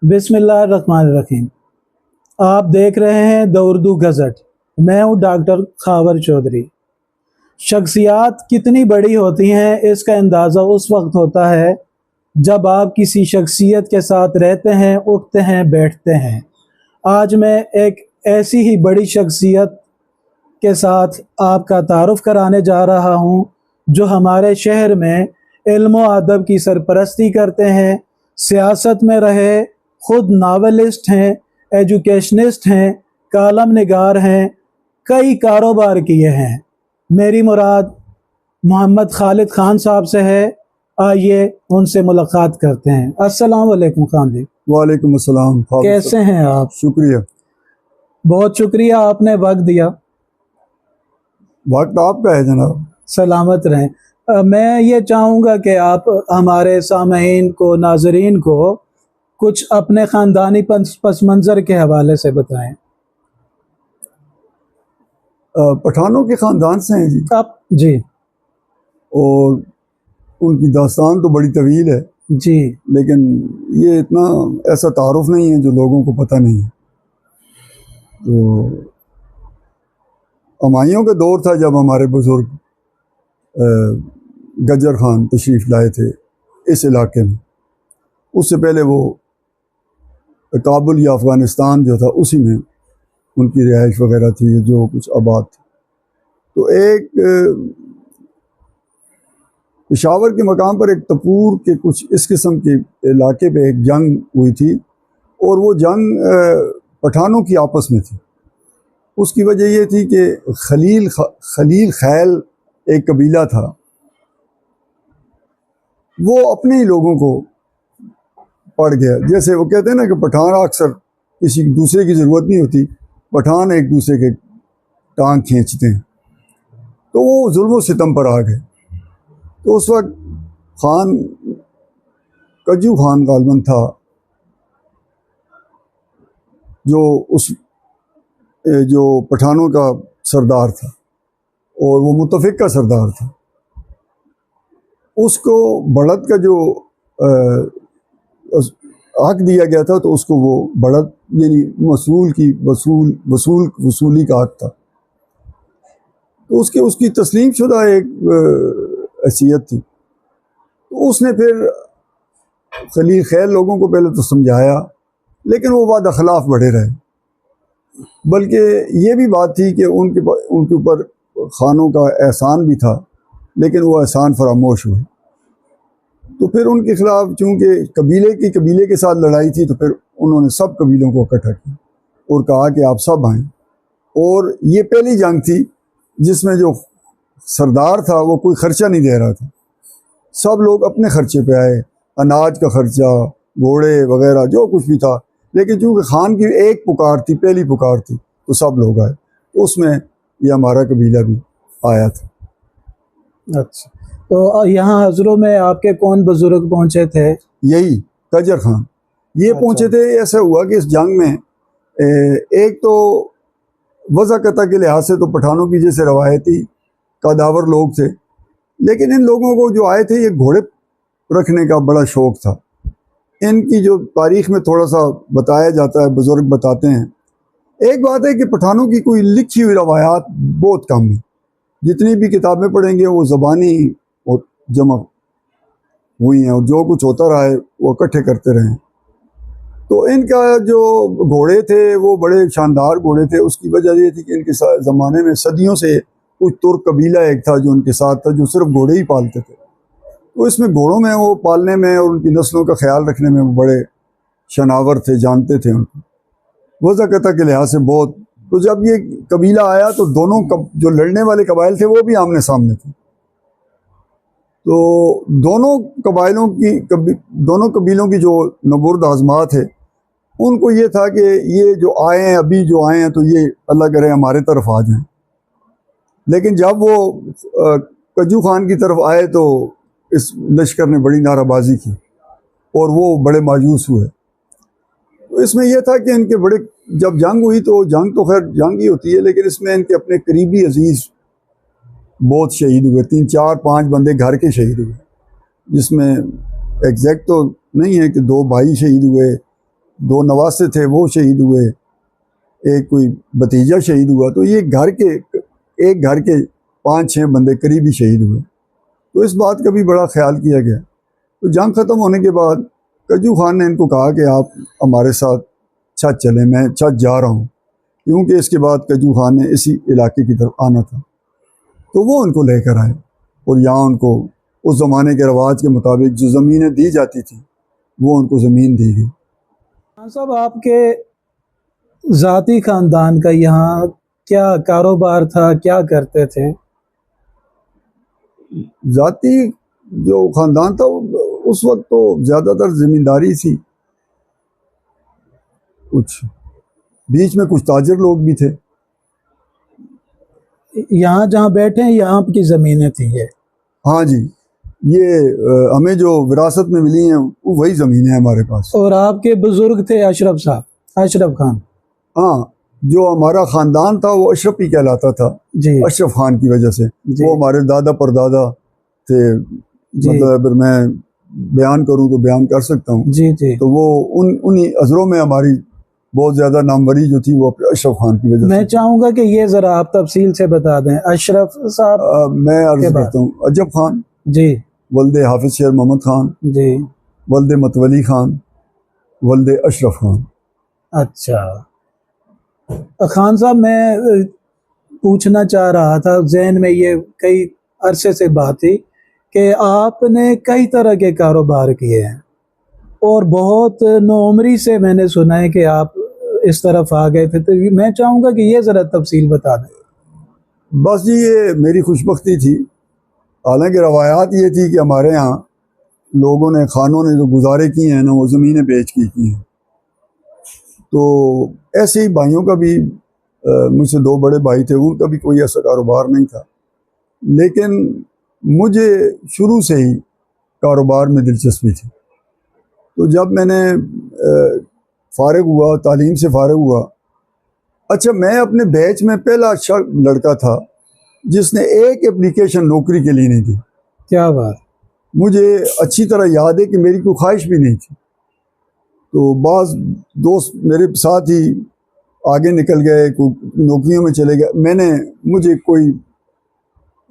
बिस्मिल्लाहिर्रहमानिर्रहीम। आप देख रहे हैं द उर्दू गज़ट। मैं हूँ डॉक्टर खावर चौधरी। शख्सियात कितनी बड़ी होती हैं इसका अंदाज़ा उस वक्त होता है जब आप किसी शख्सियत के साथ रहते हैं, उठते हैं, बैठते हैं। आज मैं एक ऐसी ही बड़ी शख्सियत के साथ आपका तारुफ कराने जा रहा हूँ जो हमारे शहर में इल्म व अदब की सरपरस्ती करते हैं, सियासत में रहे, खुद नावलिस्ट हैं, एजुकेशनिस्ट हैं, कालम निगार हैं, कई कारोबार किए हैं। मेरी मुराद मोहम्मद खालिद खान साहब से है। आइए उनसे मुलाकात करते हैं। अस्सलाम वालेकुम खान जी। वालेकुम अस्सलाम। कैसे हैं आप? शुक्रिया। बहुत शुक्रिया, आपने वक्त दिया। वक्त आपका है जनाब। सलामत रहें। मैं ये चाहूँगा कि आप हमारे सामईन को, नाजरीन को कुछ अपने ख़ानदानी पस मंज़र के हवाले से बताएं। पठानों के ख़ानदान से हैं जी आप जी। और उनकी दास्तान तो बड़ी तवील है जी। लेकिन ये इतना ऐसा तारुफ नहीं है जो लोगों को पता नहीं है। तो अमाइयों का दौर था जब हमारे बुज़ुर्ग गजर ख़ान तशरीफ़ लाए थे इस इलाके में। उससे पहले वो काबुल या अफ़गानिस्तान जो था उसी में उनकी रिहाइश वगैरह थी, जो कुछ आबाद थी। तो एक पेशावर के मकाम पर एक तपूर के कुछ इस किस्म के इलाके पे एक जंग हुई थी और वो जंग पठानों की आपस में थी। उसकी वजह ये थी कि खलील खैल एक कबीला था, वो अपने ही लोगों को पड़ गया। जैसे वो कहते हैं ना कि पठान अक्सर किसी दूसरे की ज़रूरत नहीं होती, पठान एक दूसरे के टांग खींचते हैं। तो वो जुल्म सितम पर आ गए। तो उस वक्त खान कज्जू खान गालबन था जो पठानों का सरदार था और वो मुतफिक का सरदार था। उसको बढ़त का जो हक दिया गया था तो उसको वो बढ़त यानी वसूली का हक था। तो उसकी तस्लीम शुदा एक हैसियत थी। तो उसने फिर खलील खैर लोगों को पहले तो समझाया, लेकिन वो वादा खिलाफ बढ़े रहे। बल्कि ये भी बात थी कि उनके ऊपर खानों का एहसान भी था, लेकिन वो एहसान फरामोश हुए। तो फिर उनके खिलाफ चूँकि कबीले के साथ लड़ाई थी, तो फिर उन्होंने सब कबीलों को इकट्ठा किया और कहा कि आप सब आएँ। और ये पहली जंग थी जिसमें जो सरदार था वो कोई ख़र्चा नहीं दे रहा था, सब लोग अपने ख़र्चे पे आए, अनाज का ख़र्चा, घोड़े वगैरह जो कुछ भी था। लेकिन चूँकि खान की एक पुकार थी, पहली पुकार थी, तो सब लोग आए। तो उसमें ये हमारा कबीला भी आया था। अच्छा, तो यहाँ हज़रों में आपके कौन बुज़ुर्ग पहुँचे थे? यही गजर खान ये पहुँचे थे। ऐसा हुआ कि इस जंग में एक तो वज़ाकता के लिहाज से तो पठानों की जैसे रवायती कदावर लोग थे, लेकिन इन लोगों को जो आए थे ये घोड़े रखने का बड़ा शौक़ था। इनकी जो तारीख़ में थोड़ा सा बताया जाता है, बुज़ुर्ग बताते हैं। एक बात है कि पठानों की कोई लिखी हुई रवायात बहुत कम है। जितनी भी किताबें पढ़ेंगे वो ज़बानी और जमा हुई हैं और जो कुछ होता रहा है वो इकट्ठे करते रहे। तो इनका जो घोड़े थे वो बड़े शानदार घोड़े थे। उसकी वजह ये थी कि इनके ज़माने में सदियों से कुछ तुर्क कबीला एक था जो उनके साथ था, जो सिर्फ घोड़े ही पालते थे। तो इसमें घोड़ों में वो पालने में और उनकी नस्लों का ख्याल रखने में वो बड़े शनावर थे, जानते थे उनको वज़ाकता के लिहाज से बहुत। तो जब ये कबीला आया तो दोनों जो लड़ने वाले कबाइल थे वो भी आमने सामने थे। तो दोनों कबीलों की जो नबुर्द आज़मात है, उनको ये था कि ये जो आए हैं, अभी जो आए हैं, तो ये अल्लाह करे हमारे तरफ आ जाएं। लेकिन जब वो कज्जू खान की तरफ आए तो इस लश्कर ने बड़ी नाराबाजी की और वो बड़े मायूस हुए। तो इसमें यह था कि इनके बड़े, जब जंग हुई तो जंग तो खैर जंग ही होती है, लेकिन इसमें इनके अपने करीबी अजीज़ बहुत शहीद हुए। 3, 4, 5 बंदे घर के शहीद हुए, जिसमें एग्जैक्ट तो नहीं है कि 2 भाई शहीद हुए, दो नवासे थे वो शहीद हुए, एक कोई भतीजा शहीद हुआ। तो ये एक घर के 5-6 बंदे करीबी शहीद हुए। तो इस बात का भी बड़ा ख्याल किया गया। तो जंग ख़त्म होने के बाद कज्जू खान ने इनको कहा कि आप हमारे साथ छत चलें, मैं छत जा रहा हूँ, क्योंकि इसके बाद कज्जू खान ने इसी इलाके की तरफ आना था। तो वो उनको लेकर आए और यहाँ उनको उस ज़माने के रवाज के मुताबिक जो ज़मीनें दी जाती थी वो उनको ज़मीन दी गई। खान साहब, आपके ज़ाती ख़ानदान का यहाँ क्या कारोबार था, क्या करते थे? ज़ाती जो ख़ानदान था उस वक्त तो ज़्यादातर ज़मींदारी थी, कुछ बीच में कुछ ताजर लोग भी थे। यहाँ जहाँ बैठे हैं यहाँ की ज़मीनें थी ये? हाँ जी, ये हमें जो विरासत में मिली हैं वही ज़मीनें हैं हमारे पास। और आपके बुजुर्ग थे अशरफ साहब, अशरफ खान? हाँ, जो हमारा ख़ानदान था वो अशरफ ही कहलाता था जी अशरफ खान की वजह से। जी वो हमारे दादा परदादा थे, जी मतलब अगर मैं बयान करूँ तो बयान कर सकता हूँ। जी जी। तो वो उन्हीं अजरों में हमारी बहुत ज़्यादा नामवरी जो थी वो अशरफ खान की वजह मैं से। चाहूँगा कि ये ज़रा आप तफसील से बता दें अशरफ साहब मैं अर्ज के बाद। करता हूँ अजब खान, जी वल्दे हाफिज शेर मोहम्मद खान, जी। वल्दे मतवली खान, वल्दे अशरफ खान। अच्छा खान साहब, मैं पूछना चाह रहा था, जहन में ये कई अरसे से बात थी कि आपने कई तरह के कारोबार किए हैं और बहुत नौमरी से मैंने सुना है कि आप इस तरफ आ गए थे। तो मैं चाहूँगा कि ये ज़रा तफसील बता दें। बस जी ये मेरी खुशबख्ती थी। हालांकि रवायात ये थी कि हमारे यहाँ लोगों ने, खानों ने जो गुजारे किए हैं ना वो ज़मीनें बेच की हैं। तो ऐसे ही भाइयों का भी मुझसे 2 बड़े भाई थे, उनका भी कोई ऐसा कारोबार नहीं था। लेकिन मुझे शुरू से ही कारोबार में दिलचस्पी थी। तो जब मैंने फ़ारिग हुआ, तालीम से फ़ारिग हुआ, अच्छा मैं अपने बैच में पहला अच्छा लड़का था जिसने एक एप्लीकेशन नौकरी के लिए नहीं दी। क्या बात! मुझे अच्छी तरह याद है कि मेरी कोई ख्वाहिश भी नहीं थी। तो बाज़ दोस्त मेरे साथ ही आगे निकल गए, नौकरियों में चले गए। मुझे कोई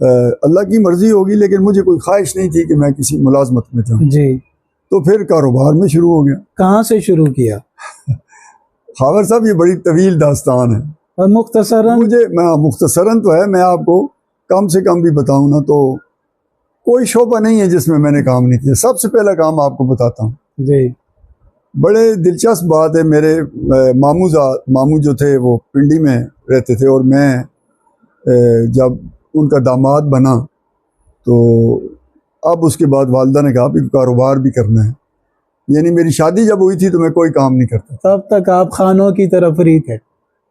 अल्लाह की मर्ज़ी होगी, लेकिन मुझे कोई ख्वाहिश नहीं थी कि मैं किसी मुलाजमत में जाऊँ। जी। तो फिर कारोबार में शुरू हो गया। कहाँ से शुरू किया? खावर साहब ये बड़ी तवील दास्तान है और मुख्तसरन? मुख्तसरन तो है, मैं आपको कम से कम भी बताऊँ ना तो कोई शोबा नहीं है जिसमें मैंने काम नहीं किया। सबसे पहला काम आपको बताता हूँ जी। बड़े दिलचस्प बात है। मेरे मामू जो थे वो पिंडी में रहते थे और मैं जब उनका दामाद बना तो अब उसके बाद वालदा ने कहा कि कारोबार भी करना है। यानी मेरी शादी जब हुई थी तो मैं कोई काम नहीं करता। तब तक आप खानों की तरफ ही थे?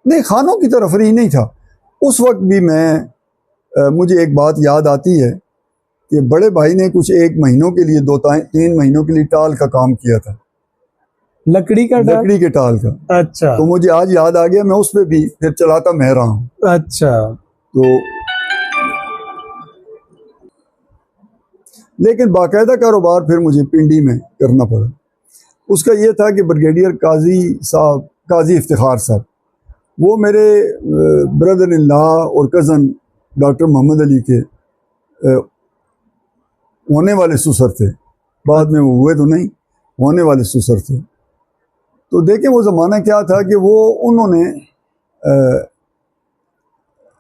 नहीं, खानों की तरफ ही नहीं था। उस वक्त भी मुझे एक बात याद आती है कि बड़े भाई ने कुछ 1 महीनों के लिए 2-3 महीनों के लिए टाल का काम किया था, लकड़ी का? लकड़ी के टाल का। अच्छा। तो मुझे आज याद आ गया, मैं उस पर भी फिर चलाता मैं रहा हूँ। अच्छा। तो लेकिन बाकायदा कारोबार फिर मुझे पिंडी में करना पड़ा। उसका ये था कि ब्रिगेडियर काजी इफ्तिखार साहब, वो मेरे ब्रदर इन लॉ और कज़न डॉक्टर मोहम्मद अली के होने वाले ससुर थे। बाद में वो हुए तो नहीं, होने वाले ससुर थे। तो देखें वो ज़माना क्या था कि वो उन्होंने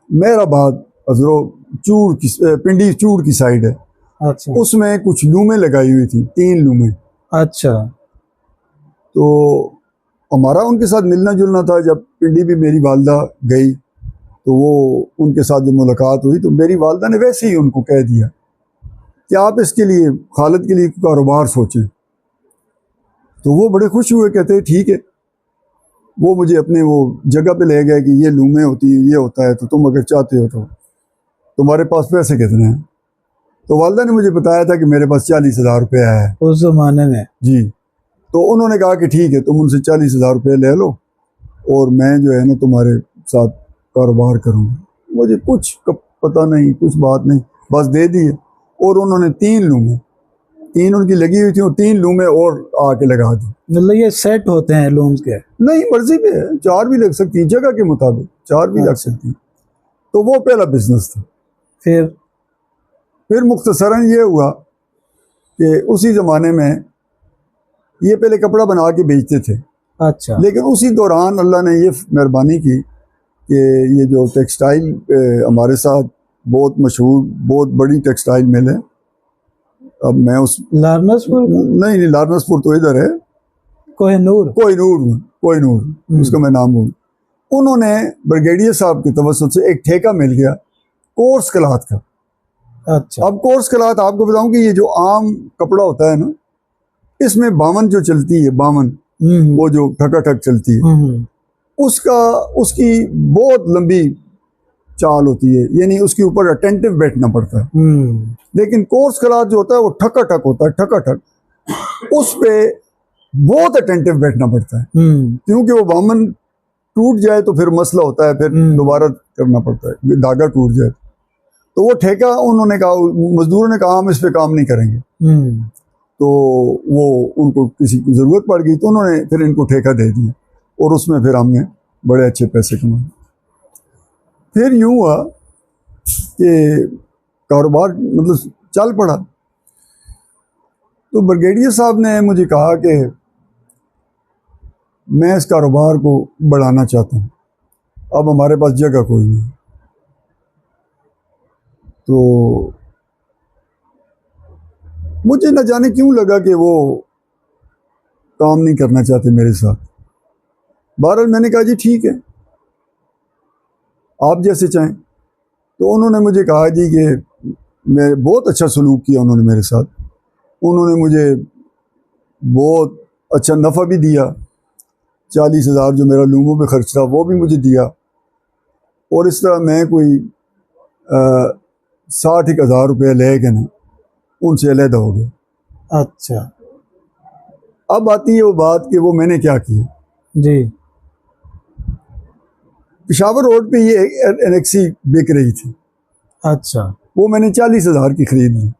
मेहराबाद अजरो पिंडी चूड़ की साइड है, अच्छा। उसमें कुछ लूमें लगाई हुई थी, 3 लूमें। अच्छा। तो हमारा उनके साथ मिलना जुलना था। जब पिंडी भी मेरी वालदा गई तो वो उनके साथ जब मुलाकात हुई तो मेरी वालदा ने वैसे ही उनको कह दिया कि आप इसके लिए, खालिद के लिए कारोबार सोचें। तो वो बड़े खुश हुए, कहते ठीक है। वो मुझे अपने वो जगह पे ले गए कि ये लूमें होती हैं, ये होता है, तो तुम अगर चाहते हो तो तुम्हारे पास पैसे कितने हैं। तो वालदा ने मुझे बताया था कि मेरे पास 40,000 रुपये आया है उस जमाने में। जी। तो उन्होंने कहा कि ठीक है, तुम उनसे 40,000 रुपये ले लो और मैं जो है ना तुम्हारे साथ कारोबार करूँगा। मुझे कुछ पता नहीं, कुछ बात नहीं, बस दे दिए। और उन्होंने 3 3 उनकी लगी हुई थी और 3 लूमें और आके लगा दी। मतलब ये सेट होते हैं लूम्स के? नहीं, मर्जी पे है, 4 भी लग सकती है जगह के मुताबिक, 4 भी लग अच्छा। सकती है। तो वो पहला बिजनेस था। फिर मुख्तसरन ये हुआ कि उसी ज़माने में ये पहले कपड़ा बना के बेचते थे। अच्छा। लेकिन उसी दौरान अल्लाह ने ये मेहरबानी की कि ये जो टेक्सटाइल हमारे साथ बहुत मशहूर, बहुत बड़ी टेक्सटाइल मिल है। अब मैं उस लारनसपुर? नहीं, लारनसपुर तो इधर है, कोहिनूर कोहिनूर उसका मैं नाम भूल। उन्होंने ब्रिगेडियर साहब की तवज्जो से एक ठेका मिल गया कोर्स क्लॉथ का। अच्छा। अब कोर्स क्लॉथ आपको बताऊं कि ये जो आम कपड़ा होता है ना, इसमें 52 जो चलती है, 52 वो जो ठकाठक चलती है, उसकी बहुत लंबी चाल होती है, यानी उसके ऊपर अटेंटिव बैठना पड़ता है। लेकिन कोर्स क्लॉथ जो होता है वो ठकाठक होता है, ठकाठक उस पे बहुत अटेंटिव बैठना पड़ता है, क्योंकि वो 52 टूट जाए तो फिर मसला होता है, फिर दोबारा करना पड़ता है, धागा टूट जाए। तो वो ठेका उन्होंने कहा, मजदूरों ने कहा हम इस पे काम नहीं करेंगे। तो वो उनको किसी की ज़रूरत पड़ गई तो उन्होंने फिर इनको ठेका दे दिया और उसमें फिर हमने बड़े अच्छे पैसे कमाए। फिर यूँ हुआ कि कारोबार मतलब चल पड़ा। तो ब्रिगेडियर साहब ने मुझे कहा कि मैं इस कारोबार को बढ़ाना चाहता हूँ, अब हमारे पास जगह कोई नहीं। तो मुझे न जाने क्यों लगा कि वो काम नहीं करना चाहते मेरे साथ। बहरहाल मैंने कहा जी ठीक है, आप जैसे चाहें। तो उन्होंने मुझे कहा जी कि मैं बहुत अच्छा सलूक किया उन्होंने मेरे साथ। उन्होंने मुझे बहुत अच्छा नफ़ा भी दिया, 40,000 जो मेरा लूमों पे खर्च था वो भी मुझे दिया। और इस तरह मैं कोई 60,000 रुपये ले के ना उनसे अलहदा हो गया। अच्छा। अब आती है वो बात कि वो मैंने क्या किया जी। पेशावर रोड पे ये एनेक्सी बिक रही थी। अच्छा। वो मैंने 40,000 की खरीद ली,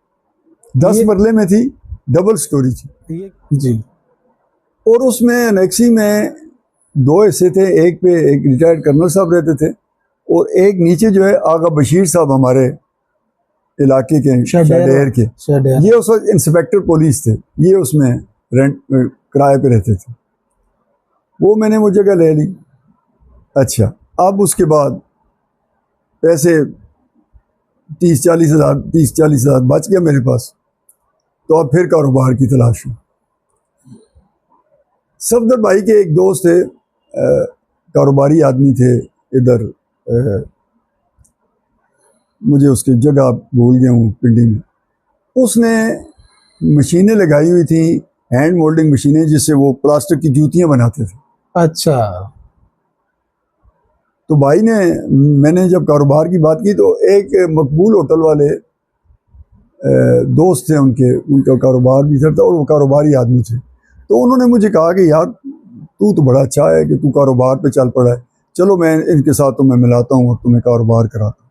10 मरले में थी, डबल स्टोरी थी जी। और उसमें एनेक्सी में 2 हिस्से थे, एक पे एक रिटायर्ड कर्नल साहब रहते थे और एक नीचे जो है आगा बशीर साहब हमारे इलाके के शडेर के, ये उस वक्त इंस्पेक्टर पुलिस थे, ये उसमें रेंट किराए पे रहते थे। वो मैंने वो जगह ले ली। अच्छा, अब उसके बाद पैसे 30-40 हज़ार बच गया मेरे पास। तो अब फिर कारोबार की तलाश हुई। सफदर भाई के एक दोस्त थे, कारोबारी आदमी थे इधर, मुझे उसकी जगह भूल गया हूँ, पिंडी में। उसने मशीनें लगाई हुई थी, हैंड मोल्डिंग मशीनें, जिससे वो प्लास्टिक की जूतियाँ बनाते थे। अच्छा। तो भाई ने, मैंने जब कारोबार की बात की तो एक मकबूल होटल वाले दोस्त थे उनका कारोबार भी था और वो कारोबारी आदमी थे। तो उन्होंने मुझे कहा कि यार तू तो बड़ा अच्छा है कि तू कारोबार पे चल पड़ा है, चलो मैं इनके साथ तुम्हें मिलाता हूँ और तुम्हें कारोबार कराता हूँ।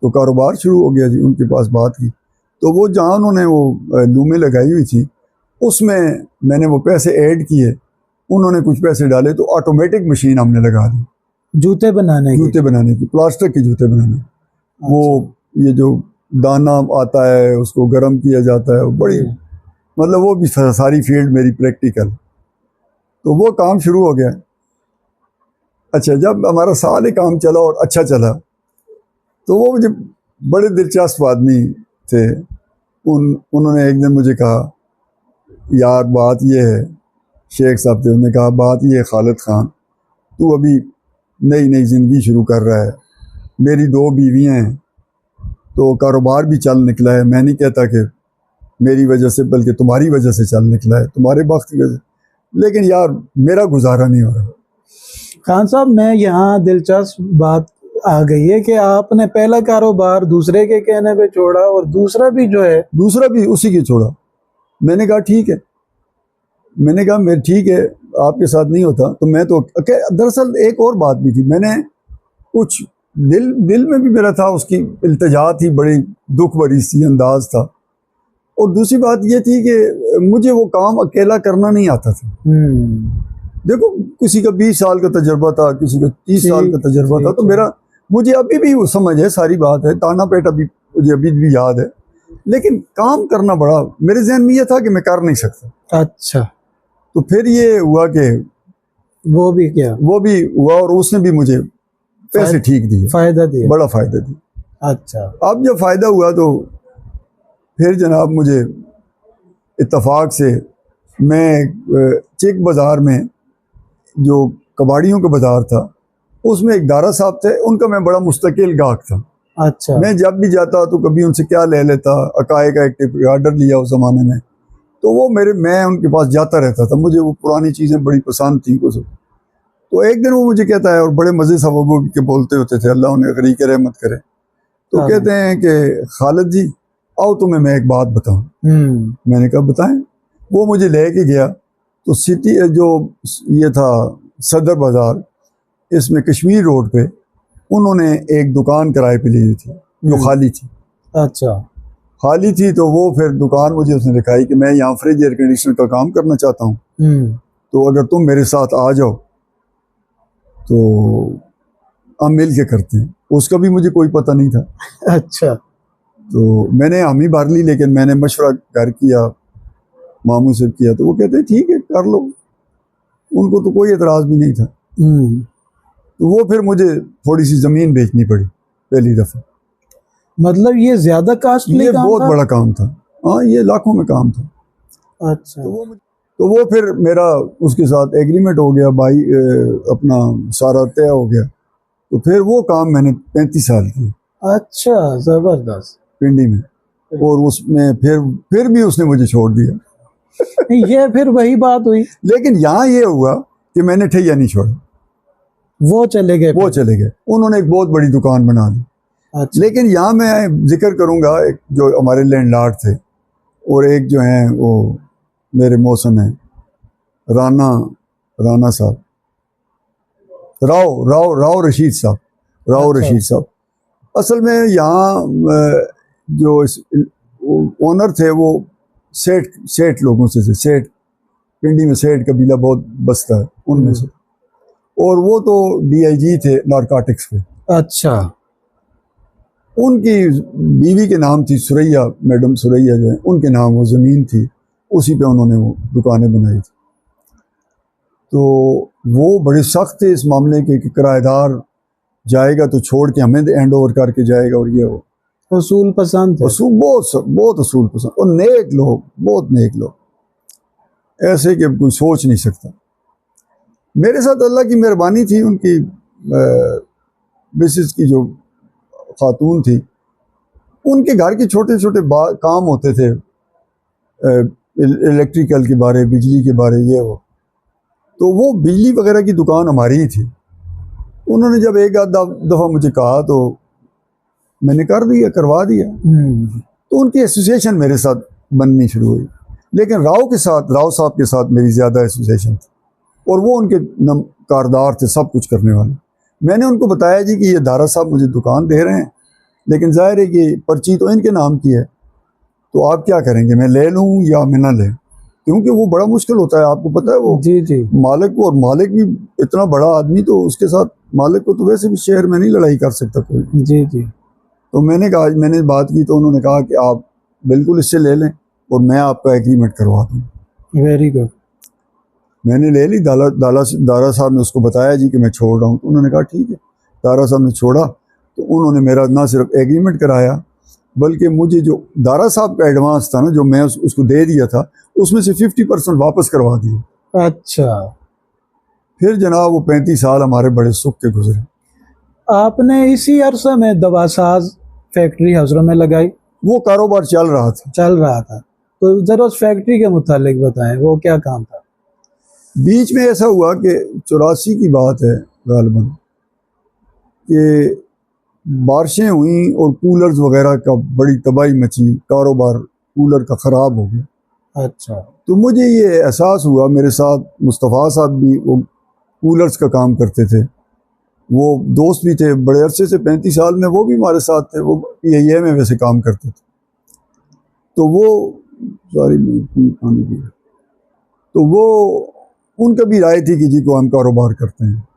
तो कारोबार शुरू हो गया जी, उनके पास बात की। तो वो जहाँ उन्होंने वो लूमें लगाई हुई थी उसमें मैंने वो पैसे ऐड किए, उन्होंने कुछ पैसे डाले तो ऑटोमेटिक मशीन हमने लगा दी जूते बनाने की, प्लास्टिक के जूते बनाने। अच्छा। वो ये जो दाना आता है उसको गर्म किया जाता है, बड़ी मतलब वो भी सारी फील्ड मेरी प्रैक्टिकल। तो वो काम शुरू हो गया। अच्छा, जब हमारा साल काम चला और अच्छा चला तो वो मुझे बड़े दिलचस्प आदमी थे। उन्होंने एक दिन मुझे कहा, यार बात ये है, शेख साहब थे, उन्होंने कहा बात ये है खालिद खान, तू अभी नई नई ज़िंदगी शुरू कर रहा है, मेरी 2 बीवियाँ हैं, तो कारोबार भी चल निकला है। मैं नहीं कहता कि मेरी वजह से, बल्कि तुम्हारी वजह से चल निकला है, तुम्हारे वक्त की वजह, लेकिन यार मेरा गुजारा नहीं हो रहा। खान साहब, मैं यहाँ दिलचस्प बात आ गई है कि आपने पहला कारोबार दूसरे के कहने पे छोड़ा और दूसरा भी उसी के छोड़ा। मैंने कहा ठीक है, मैंने कहा मैं ठीक है, आपके साथ नहीं होता तो मैं तो। दरअसल एक और बात भी थी, मैंने कुछ दिल में भी मेरा था, उसकी इल्तिजा थी, बड़ी दुख भरी सी अंदाज था। और दूसरी बात ये थी कि मुझे वो काम अकेला करना नहीं आता था। देखो, किसी का 20 साल का तजर्बा था, किसी का 30 साल का तजर्बा था, तो मेरा मुझे अभी भी वो समझ है, सारी बात है, ताना पेट अभी मुझे अभी भी याद है, लेकिन काम करना बड़ा मेरे जहन में ये था कि मैं कर नहीं सकता। अच्छा, तो फिर ये हुआ कि वो भी हुआ और उसने भी मुझे पैसे ठीक दिए, फायदा दिया, बड़ा फायदा दिया। अच्छा, अब जब फायदा हुआ तो फिर जनाब मुझे इत्तफाक से मैं चेक बाज़ार में, जो कबाड़ियों का बाज़ार था, उसमें एक दारा साहब थे, उनका मैं बड़ा मुस्तकिल गाहक था। अच्छा, मैं जब भी जाता तो कभी उनसे क्या ले लेता, अकाए का एक टेप रिकॉर्डर लिया उस ज़माने में, तो वो मैं उनके पास जाता रहता था, मुझे वो पुरानी चीज़ें बड़ी पसंद थी कुछ। तो एक दिन वो मुझे कहता है, और बड़े मज़े से वो के बोलते होते थे, अल्लाह उन्हें गरीक रहमत करे, तो कहते हैं कि खालिद जी आओ तुम्हें मैं एक बात बताऊं। मैंने कहा बताएं। वो मुझे लेके गया तो सिटी जो ये था सदर बाज़ार, इसमें कश्मीर रोड पे उन्होंने एक दुकान किराए पे ली हुई थी जो खाली थी। अच्छा, खाली थी तो वो फिर दुकान मुझे उसने दिखाई कि मैं यहाँ फ्रिज एयर कंडीशनर का काम करना चाहता हूँ, तो अगर तुम मेरे साथ आ जाओ तो हम मिल के करते हैं। उसका भी मुझे कोई पता नहीं था। अच्छा, तो मैंने हामी भर ली, लेकिन मैंने मशवरा कर किया, मामू से किया, तो वो कहते हैं ठीक है कर लो, उनको तो कोई एतराज़ भी नहीं था। तो वो फिर मुझे थोड़ी सी ज़मीन बेचनी पड़ी पहली दफ़ा। मतलब ये ज्यादा कॉस्टली ये काम बहुत था? बड़ा काम था, हाँ ये लाखों में काम था। अच्छा, तो वो फिर मेरा उसके साथ एग्रीमेंट हो गया, भाई अपना सारा तय हो गया। तो फिर वो काम मैंने 35 साल किया। अच्छा, जबरदस्त। पिंडी में, और उसमें फिर भी उसने मुझे छोड़ दिया। ये फिर वही बात हुई, लेकिन यहाँ ये हुआ कि मैंने ठैया नहीं छोड़ा, वो चले गए। उन्होंने एक बहुत बड़ी दुकान बना दी। अच्छा, लेकिन यहाँ मैं जिक्र करूँगा, एक जो हमारे लैंडलॉर्ड थे और एक जो हैं वो मेरे मौसन हैं, राना साहब, राव रशीद साहब। असल में यहाँ जो ओनर थे वो सेठ लोगों से थे। सेठ, पिंडी में सेठ कबीला बहुत बसता है उनमें से, और वो तो DIG थे नारकोटिक्स पे। अच्छा, उनकी बीवी के नाम थी सुरैया, मैडम सुरैया जो है, उनके नाम वो ज़मीन थी, उसी पे उन्होंने वो दुकानें बनाई थी। तो वो बड़े सख्त थे इस मामले के कि किराएदार जाएगा तो छोड़ के हमें हैंड ओवर करके जाएगा, और ये वो असूल पसंद थे। बहुत असूल पसंद, और नेक लोग, बहुत नेक लोग, ऐसे कि कोई सोच नहीं सकता। मेरे साथ अल्लाह की मेहरबानी थी, उनकी मिसेस की जो खातून थी, उनके घर के छोटे छोटे काम होते थे, इलेक्ट्रिकल के बारे, बिजली के बारे, ये वो। तो वो बिजली वगैरह की दुकान हमारी ही थी। उन्होंने जब एक आध दफ़ा मुझे कहा तो मैंने करवा दिया। तो उनकी एसोसिएशन मेरे साथ बननी शुरू हुई, लेकिन राव साहब के साथ मेरी ज़्यादा एसोसिएशन थी, और वो उनके कारदार थे, सब कुछ करने वाले। मैंने उनको बताया जी कि ये दारा साहब मुझे दुकान दे रहे हैं, लेकिन जाहिर है कि पर्ची तो इनके नाम की है, तो आप क्या करेंगे, मैं ले लूँ या मैं ना लें? क्योंकि वो बड़ा मुश्किल होता है, आपको पता है। वो जी मालिक को, और मालिक भी इतना बड़ा आदमी, तो उसके साथ मालिक को तो वैसे भी शहर में नहीं लड़ाई कर सकता कोई। जी। तो मैंने बात की, तो उन्होंने कहा कि आप बिल्कुल इससे ले लें और मैं आपका एग्रीमेंट करवा दूँ। Very good. मैंने ले ली। दारा साहब ने उसको बताया जी कि मैं छोड़ रहा हूँ, तो उन्होंने कहा ठीक है। दारा साहब ने छोड़ा, तो उन्होंने मेरा ना सिर्फ एग्रीमेंट कराया, बल्कि मुझे जो दारा साहब का एडवांस था ना, जो मैं उसको दे दिया था, उसमें से 50% वापस करवा दिया। अच्छा, फिर जनाब वो 35 साल हमारे बड़े सुख के गुजरे। आपने इसी अरसे में दवासाज फैक्ट्री हजरों में लगाई? वो कारोबार चल रहा था। तो जरा उस फैक्ट्री के मुतालिक बताएं, वो क्या काम था? बीच में ऐसा हुआ कि 84 की बात है गालिबन, कि बारिशें हुई और कूलर्स वगैरह का बड़ी तबाही मची, कारोबार कूलर का ख़राब हो गया। अच्छा। तो मुझे ये एहसास हुआ, मेरे साथ मुस्तफ़ा साहब भी वो कूलर्स का काम करते थे, वो दोस्त भी थे बड़े अरसे से, 35 साल में वो भी हमारे साथ थे, वो PIA में वैसे काम करते थे। तो वो सारी पानी पी। तो वो उनका भी राय थी कि जी को हम कारोबार करते हैं,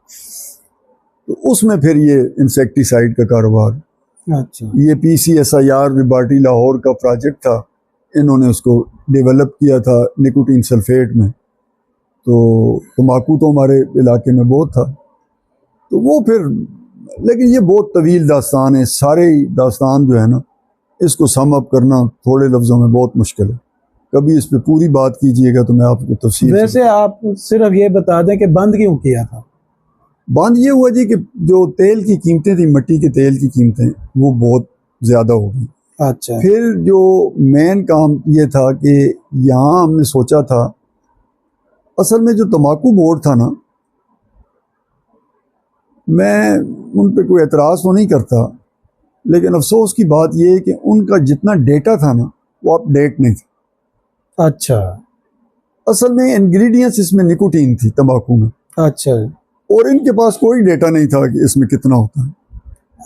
तो उसमें फिर ये इंसेक्टिसाइड का कारोबार, अच्छा ये PCSIR लिबर्टी लाहौर का प्रोजेक्ट था, इन्होंने उसको डेवलप किया था निकोटीन सल्फेट में। तो तम्बाकू तो हमारे इलाके में बहुत था, तो वो फिर, लेकिन ये बहुत तवील दास्तान है, सारे दास्तान जो है ना, इसको सम अप करना थोड़े लफ्ज़ों में बहुत मुश्किल है। कभी इस पे पूरी बात कीजिएगा तो मैं आपको तफसील। वैसे आप सिर्फ ये बता दें कि बंद क्यों किया था? बंद ये हुआ जी कि जो तेल की कीमतें थी, मिट्टी के तेल की कीमतें, वो बहुत ज़्यादा हो गई। अच्छा। फिर जो मेन काम ये था कि यहाँ हमने सोचा था, असल में जो तम्बाकू बोर्ड था ना, मैं उन पे कोई एतराज़ तो नहीं करता, लेकिन अफसोस की बात यह है कि उनका जितना डेटा था ना, वो अपडेट नहीं था। अच्छा असल में इंग्रेडिएंट्स इसमें निकोटीन थी तंबाकू में, अच्छा और इनके पास कोई डेटा नहीं था कि इसमें कितना होता है।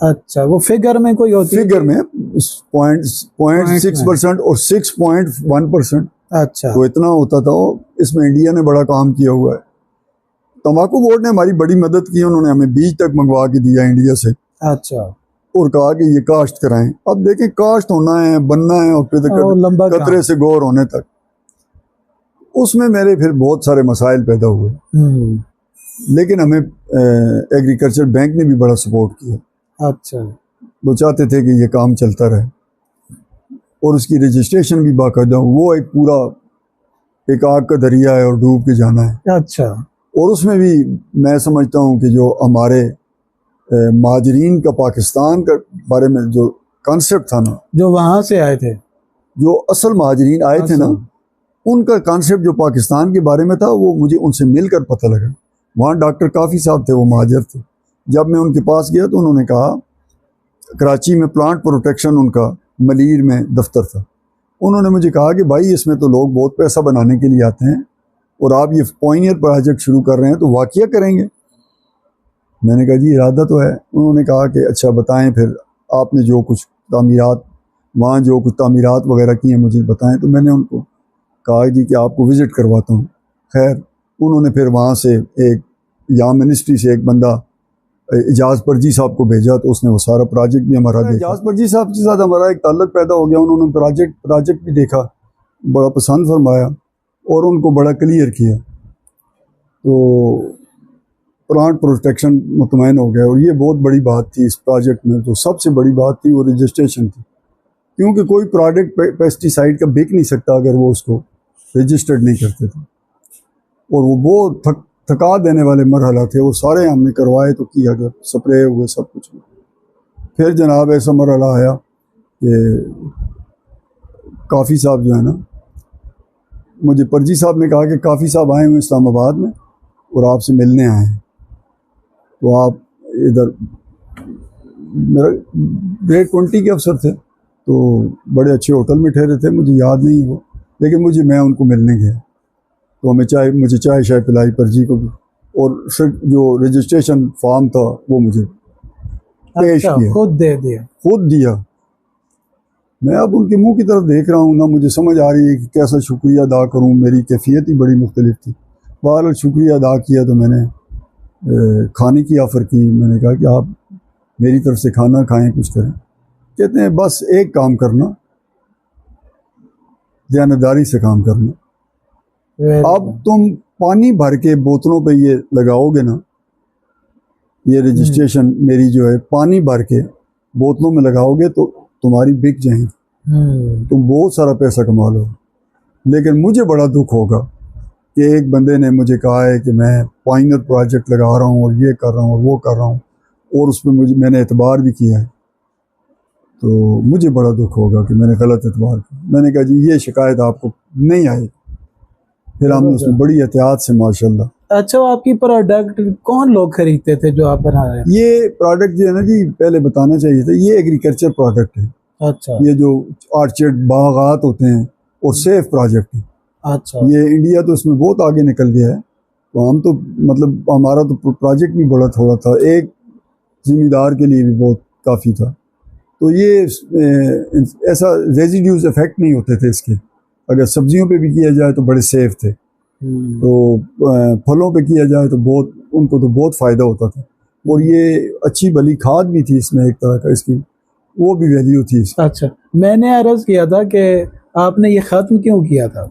अच्छा, वो फिगर में कोई होती है? फिगर में 0.6% और 6.1%, अच्छा तो इतना होता था। इसमें इंडिया ने बड़ा काम किया हुआ है। तंबाकू बोर्ड ने हमारी बड़ी मदद की, उन्होंने हमें बीज तक मंगवा के दिया इंडिया से। अच्छा। और कहा कि ये काश्त कराएं। अब देखें, काश्त होना है, बनना है, और फिर लंबा कतरे से गौर होने तक, उसमें मेरे फिर बहुत सारे मसाइल पैदा हुए। लेकिन हमें एग्रीकल्चर बैंक ने भी बड़ा सपोर्ट किया। अच्छा। वो चाहते थे कि ये काम चलता रहे, और उसकी रजिस्ट्रेशन भी बाकायदा। वो एक पूरा एक आग का दरिया है और डूब के जाना है। अच्छा। और उसमें भी मैं समझता हूँ कि जो हमारे महाजरीन का पाकिस्तान के बारे में जो कॉन्सेप्ट था ना, जो वहाँ से आए थे, जो असल महाजरीन आए थे ना, उनका कॉन्सेप्ट जो पाकिस्तान के बारे में था, वो मुझे उनसे मिलकर पता लगा। वहाँ डॉक्टर काफ़ी साहब थे, वो महाजर थे। जब मैं उनके पास गया तो उन्होंने कहा, कराची में प्लांट प्रोटेक्शन उनका मलीर में दफ्तर था, उन्होंने मुझे कहा कि भाई इसमें तो लोग बहुत पैसा बनाने के लिए आते हैं, और आप ये पायनियर प्रोजेक्ट शुरू कर रहे हैं, तो वाकया करेंगे? मैंने कहा जी इरादा तो है। उन्होंने कहा कि अच्छा बताएं, फिर आपने जो कुछ तामीरात, वहाँ जो कुछ तामीरात वगैरह की हैं मुझे बताएं। तो मैंने उनको कहा जी कि आपको विज़िट करवाता हूँ। खैर, उन्होंने फिर वहाँ से एक, यहाँ मिनिस्ट्री से एक बंदा एजाज परजी साहब को भेजा, तो उसने वो सारा प्रोजेक्ट भी हमारा देखा। एजाज परजी साहब के साथ हमारा एक ताल्लुक पैदा हो गया। उन्होंने प्रोजेक्ट भी देखा, बड़ा पसंद फरमाया, और उनको बड़ा क्लियर किया, तो प्लांट प्रोटेक्शन मुतमैन हो गया। और ये बहुत बड़ी बात थी इस प्रोजेक्ट में। जो सबसे बड़ी बात थी वो रजिस्ट्रेशन थी, क्योंकि कोई प्रोडक्ट पेस्टिसाइड का बिक नहीं सकता अगर वो उसको रजिस्टर्ड नहीं करते थे। और वो बहुत थका देने वाले मरहला थे, वो सारे हमने करवाए तो किया गया, स्प्रे हुए, सब कुछ। फिर जनाब ऐसा मरहला आया कि काफ़ी साहब जो है ना, मुझे परजी साहब ने कहा कि काफ़ी साहब आए हुए इस्लामाबाद में और आपसे मिलने आए हैं, तो आप इधर, मेरा ग्रेड 20 के अफसर थे, तो बड़े अच्छे होटल में ठहरे थे, मुझे याद नहीं है वो, लेकिन मैं उनको मिलने गया। तो मुझे चाय शाय पिलाई परजी को भी, और फिर जो रजिस्ट्रेशन फॉर्म था वो मुझे पेश किया। खुद दिया। मैं अब उनके मुंह की तरफ देख रहा हूँ ना, मुझे समझ आ रही है कि कैसा शुक्रिया अदा करूँ। मेरी कैफियत ही बड़ी मुख्तलिफ थी। बहरहाल शुक्रिया अदा किया, तो मैंने खाने की ऑफ़र की। मैंने कहा कि आप मेरी तरफ से खाना खाएं, कुछ करें। कहते हैं बस एक काम करना, दयानतदारी से काम करना। अब तुम पानी भर के बोतलों पे ये लगाओगे ना, ये रजिस्ट्रेशन मेरी जो है, पानी भर के बोतलों में लगाओगे तो तुम्हारी बिक जाएंगी, तुम बहुत सारा पैसा कमा लो। लेकिन मुझे बड़ा दुख होगा कि एक बंदे ने मुझे कहा है कि मैं पायनियर प्रोजेक्ट लगा रहा हूँ और ये कर रहा हूँ और वो कर रहा हूँ, और उस पर मैंने एतबार भी किया है, तो मुझे बड़ा दुख होगा कि मैंने गलत एतबार किया। मैंने कहा जी ये शिकायत आपको नहीं आएगी। फिर हमने उसमें बड़ी एहतियात से माशाल्लाह। अच्छा, आपकी प्रोडक्ट कौन लोग खरीदते थे जो आप बना रहे हैं? ये प्रोडक्ट जो है ना जी, पहले बताना चाहिए था, ये एग्रीकल्चर प्रोडक्ट है। अच्छा। ये जो ऑर्चर्ड बागात होते हैं और सेफ प्रोजेक्ट है। अच्छा। ये इंडिया तो इसमें बहुत आगे निकल गया है। तो हम तो मतलब हमारा तो प्रोजेक्ट भी बड़ा थोड़ा था, एक जिम्मेदार के लिए भी बहुत काफ़ी था। तो ये ऐसा रेजिड्यूज इफेक्ट नहीं होते थे इसके, अगर सब्जियों पे भी किया जाए तो बड़े सेफ थे। तो फलों पे किया जाए तो बहुत, उनको तो बहुत फ़ायदा होता था। और ये अच्छी भली खाद भी थी इसमें, एक तरह का इसकी वो भी वैल्यू थी इसकी। अच्छा, मैंने अर्ज किया था कि आपने ये ख़त्म क्यों किया था,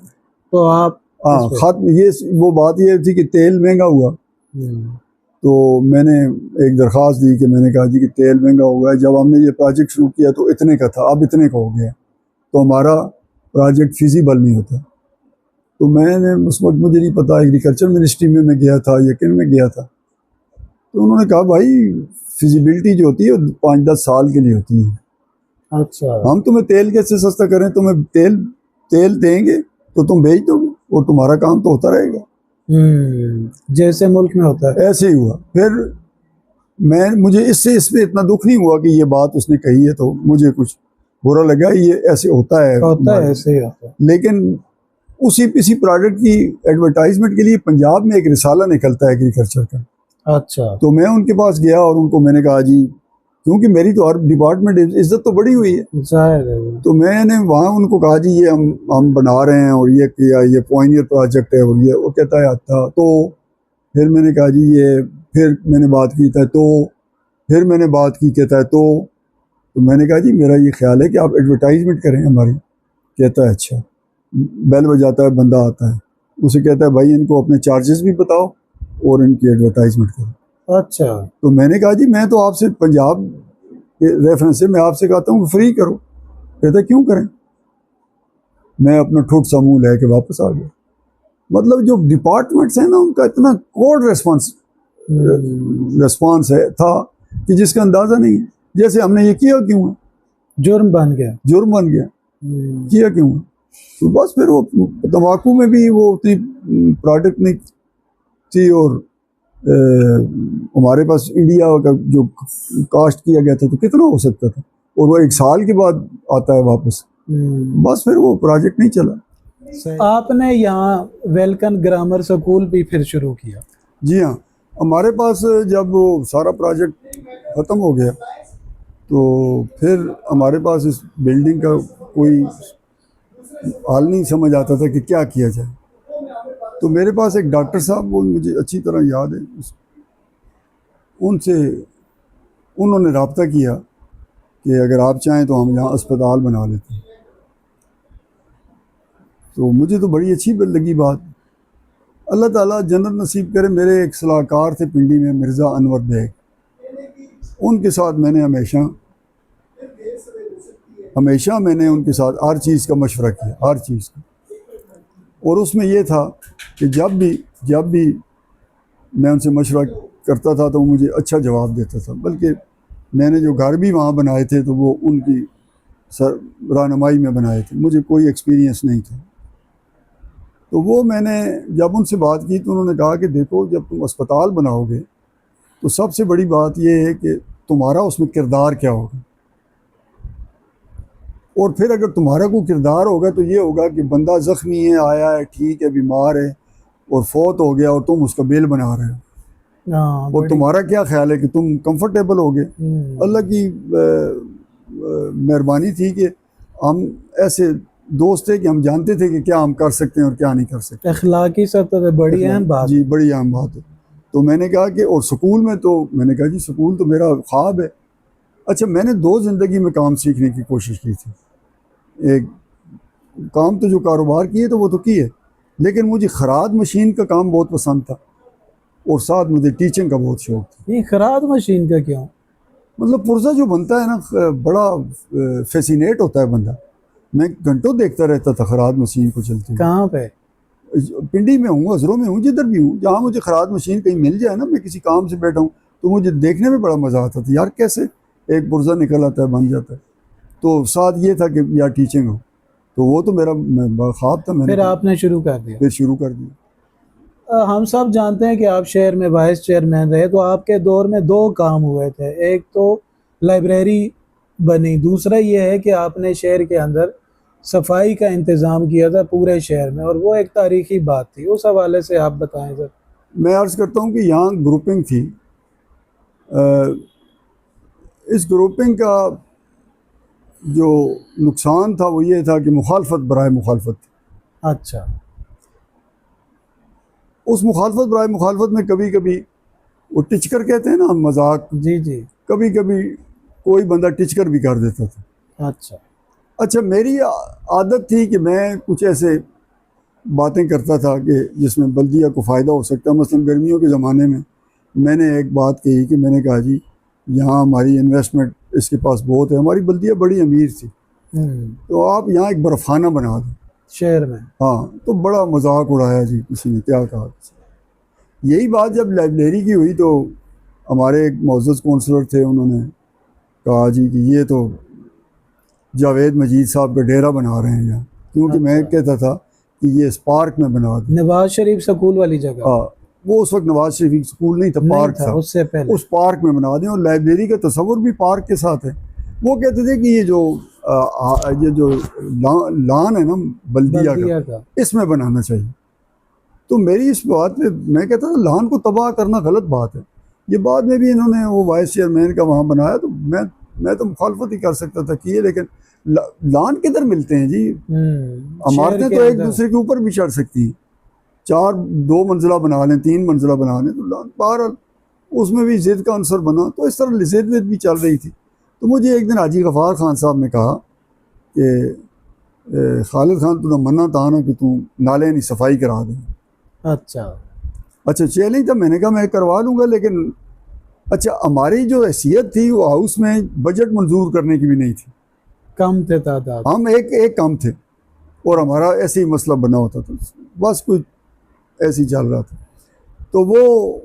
तो आप हाँ, इस पे- ख़त्म ये वो बात ये थी कि तेल महंगा हुआ, हम्म, तो मैंने एक दरख्वास्त दी कि मैंने कहा जी कि तेल महंगा हो गया। जब हमने ये प्रोजेक्ट शुरू किया तो इतने का था, अब इतने का हो गया, तो हमारा प्रोजेक्ट फिजिबल नहीं होता। तो मैंने उस वक्त, मुझे नहीं पता, एग्रीकल्चर मिनिस्ट्री में मैं गया था या किन में गया था, तो उन्होंने कहा भाई फिजिबिलिटी जो होती है वो 5-10 साल के लिए होती है। अच्छा, हम तुम्हें तेल कैसे सस्ता करें, तुम्हें तेल तेल देंगे तो तुम बेच दोगे और तुम्हारा काम तो होता रहेगा। जैसे मुल्क में होता है। ऐसे ही हुआ। फिर मुझे इसमें इतना दुख नहीं हुआ कि ये बात उसने कही है, तो मुझे कुछ बुरा लगा, ये ऐसे होता है ऐसे ही होता है। लेकिन इसी प्रोडक्ट की एडवर्टाइजमेंट के लिए पंजाब में एक रिसाला निकलता है एग्रीकल्चर का। अच्छा, तो मैं उनके पास गया और उनको मैंने कहा जी, क्योंकि मेरी तो हर डिपार्टमेंट इज्जत तो बड़ी हुई है, जाहिर है। तो मैंने वहाँ उनको कहा जी ये हम बना रहे हैं और ये किया, ये पॉइनियर प्रोजेक्ट है और ये, वो कहता है अच्छा। तो फिर मैंने कहा जी ये, फिर मैंने बात की था, तो फिर मैंने बात की, कहता है तो मैंने कहा जी मेरा ये ख्याल है कि आप एडवर्टाइजमेंट करें हमारी। कहता है अच्छा। बेल बजाता है, बंदा आता है, उसे कहता है भाई इनको अपने चार्जेस भी बताओ और इनकी एडवर्टाइजमेंट करो। अच्छा, तो मैंने कहा जी मैं तो आपसे पंजाब के रेफरेंस से मैं आपसे कहता हूँ फ्री करो। कहता है क्यों करें। मैं अपना ठुट सा मुँह लेके वापस आ गया। मतलब जो डिपार्टमेंट्स हैं ना, उनका इतना कोड रिस्पॉन्स है था कि जिसका अंदाज़ा नहीं है। जैसे हमने ये किया क्यों है, जुर्म बन गया। जुर्म बन गया, किया क्यों है। तो बस फिर वो तंबाकू में भी वो उतनी प्रोडक्ट नहीं थी, और हमारे पास इंडिया का जो कास्ट किया गया था तो कितना हो सकता था, और वो 1 साल के बाद आता है वापस। बस फिर वो प्रोजेक्ट नहीं चला। आपने यहाँ वेलकन ग्रामर स्कूल भी फिर शुरू किया। जी हाँ, हमारे पास जब वो सारा प्रोजेक्ट ख़त्म हो गया तो फिर हमारे पास इस बिल्डिंग का कोई हाल नहीं समझ आता था कि क्या किया जाए। तो मेरे पास एक डॉक्टर साहब, वो मुझे अच्छी तरह याद है, उनसे उन्होंने रब्ता किया कि अगर आप चाहें तो हम यहाँ अस्पताल बना लेते हैं। तो मुझे तो बड़ी अच्छी लगी बात। अल्लाह ताला जन्नत नसीब करे। मेरे एक सलाहकार थे पिंडी में, मिर्ज़ा अनवर बेग, उनके साथ मैंने हमेशा मैंने उनके साथ हर चीज़ का मशवरा किया, हर चीज़ का। और उसमें यह था कि जब भी मैं उनसे मशवरा करता था तो वो मुझे अच्छा जवाब देता था। बल्कि मैंने जो घर भी वहाँ बनाए थे तो वो उनकी रहनुमाई में बनाए थे, मुझे कोई एक्सपीरियंस नहीं था। तो वो मैंने जब उनसे बात की तो उन्होंने कहा कि देखो, जब तुम अस्पताल बनाओगे तो सबसे बड़ी बात यह है कि तुम्हारा उसमें किरदार क्या होगा, और फिर अगर तुम्हारा कोई किरदार होगा तो ये होगा कि बंदा ज़ख्मी है, आया है, ठीक है, बीमार है और फौत हो गया और तुम उसका बिल बना रहे हो, और तुम्हारा क्या ख्याल है कि तुम कंफर्टेबल हो गए। अल्लाह की मेहरबानी थी कि हम ऐसे दोस्त थे कि हम जानते थे कि क्या हम कर सकते हैं और क्या नहीं कर सकते। अखलाकी सतह बड़ी अहम बात जी, बड़ी अहम बात है। तो मैंने कहा कि, और स्कूल में तो मैंने कहा जी स्कूल तो मेरा ख्वाब है। अच्छा, मैंने 2 ज़िंदगी में काम सीखने की कोशिश की थी। एक काम तो जो कारोबार किए तो वो तो किए, लेकिन मुझे खराद मशीन का काम बहुत पसंद था और साथ मुझे टीचिंग का बहुत शौक था। ये खराद मशीन का क्यों? मतलब पुर्जा जो बनता है ना, बड़ा फैसिनेट होता है बंदा। मैं घंटों देखता रहता था खराद मशीन को चलती हुई। कहाँ पे? पिंडी में हूँ, हजरों में हूँ, जिधर भी हूँ, जहाँ मुझे खराद मशीन कहीं मिल जाए ना, मैं किसी काम से बैठा हूँ तो मुझे देखने में बड़ा मज़ा आता था, यार कैसे एक पुर्जा निकल आता है, बन जाता है। तो साथ ये था कि यार टीचिंग हो, तो वो तो मेरा ख्वाब था। मैंने फिर आपने शुरू कर दिया। फिर शुरू कर दिया। हम सब जानते हैं कि आप शहर में वाइस चेयरमैन रहे, तो आपके दौर में 2 काम हुए थे। एक तो लाइब्रेरी बनी, दूसरा ये है कि आपने शहर के अंदर सफाई का इंतज़ाम किया था पूरे शहर में, और वो एक तारीखी बात थी। उस हवाले से आप बताएं सर। मैं अर्ज़ करता हूँ कि यहाँ ग्रुपिंग थी। इस ग्रुपिंग का जो नुकसान था वो ये था कि मुखालफत बराए मुखालफत थी। अच्छा। उस मुखालफत बराए मुखालफत में कभी कभी वो टिचकर कहते हैं ना, मजाक, जी जी। कभी कभी कोई बंदा टिचकर भी कर देता था। अच्छा। अच्छा, मेरी आदत थी कि मैं कुछ ऐसे बातें करता था कि जिसमें बल्दिया को फ़ायदा हो सकता है। मसलन गर्मियों के ज़माने में मैंने एक बात कही कि मैंने कहा जी यहाँ हमारी इन्वेस्टमेंट इसके पास बहुत है, हमारी बल्दिया बड़ी अमीर थी, तो आप यहाँ एक बर्फाना बना दो शहर में। हाँ। तो बड़ा मजाक उड़ाया जी, किसी ने क्या कहा। यही बात जब लाइब्रेरी की हुई तो हमारे एक मोअज़्ज़ज़ काउंसलर थे, उन्होंने कहा जी कि ये तो जावेद मजीद साहब का डेरा बना रहे हैं यहाँ, क्योंकि मैं अच्छा। कहता था कि ये इस पार्क में बना दो। नवाज शरीफ स्कूल वाली जगह। हाँ, वो उस वक्त नवाज शरीफ स्कूल नहीं था, नहीं पार्क था, उससे पहले। उस पार्क में बना दें। और लाइब्रेरी का तस्वुर भी पार्क के साथ है। वो कहते थे कि ये जो लान है ना बल्दिया का, इसमें बनाना चाहिए। तो मेरी इस बात पे मैं कहता था लान को तबाह करना गलत बात है। ये बाद में भी इन्होंने वो वाइस चेयरमैन का वहाँ बनाया, तो मैं तो मुखालफत ही कर सकता था कि ये, लेकिन लान किधर मिलते हैं जी। इमारतें तो एक दूसरे के ऊपर भी चढ़ सकती हैं, 2 मंजिला बना लें, 3 मंजिला बना लें, तो बहरहाल उसमें भी ज़िद का अंसर बना। तो इस तरह ज़िद भी चल रही थी। तो मुझे एक दिन हाजी गफ़ार खान साहब ने कहा कि खालिद खान तुझे मना था ना कि तू नाले की सफाई करा दें। अच्छा चैलेंज था। मैंने कहा मैं करवा लूँगा, लेकिन अच्छा हमारी जो हैसियत थी वो हाउस में बजट मंजूर करने की भी नहीं थी, कम थे तादाद, हम एक कम थे, और हमारा ऐसे ही मसला बना होता था, बस कुछ ऐसे ही चल रहा था। तो वो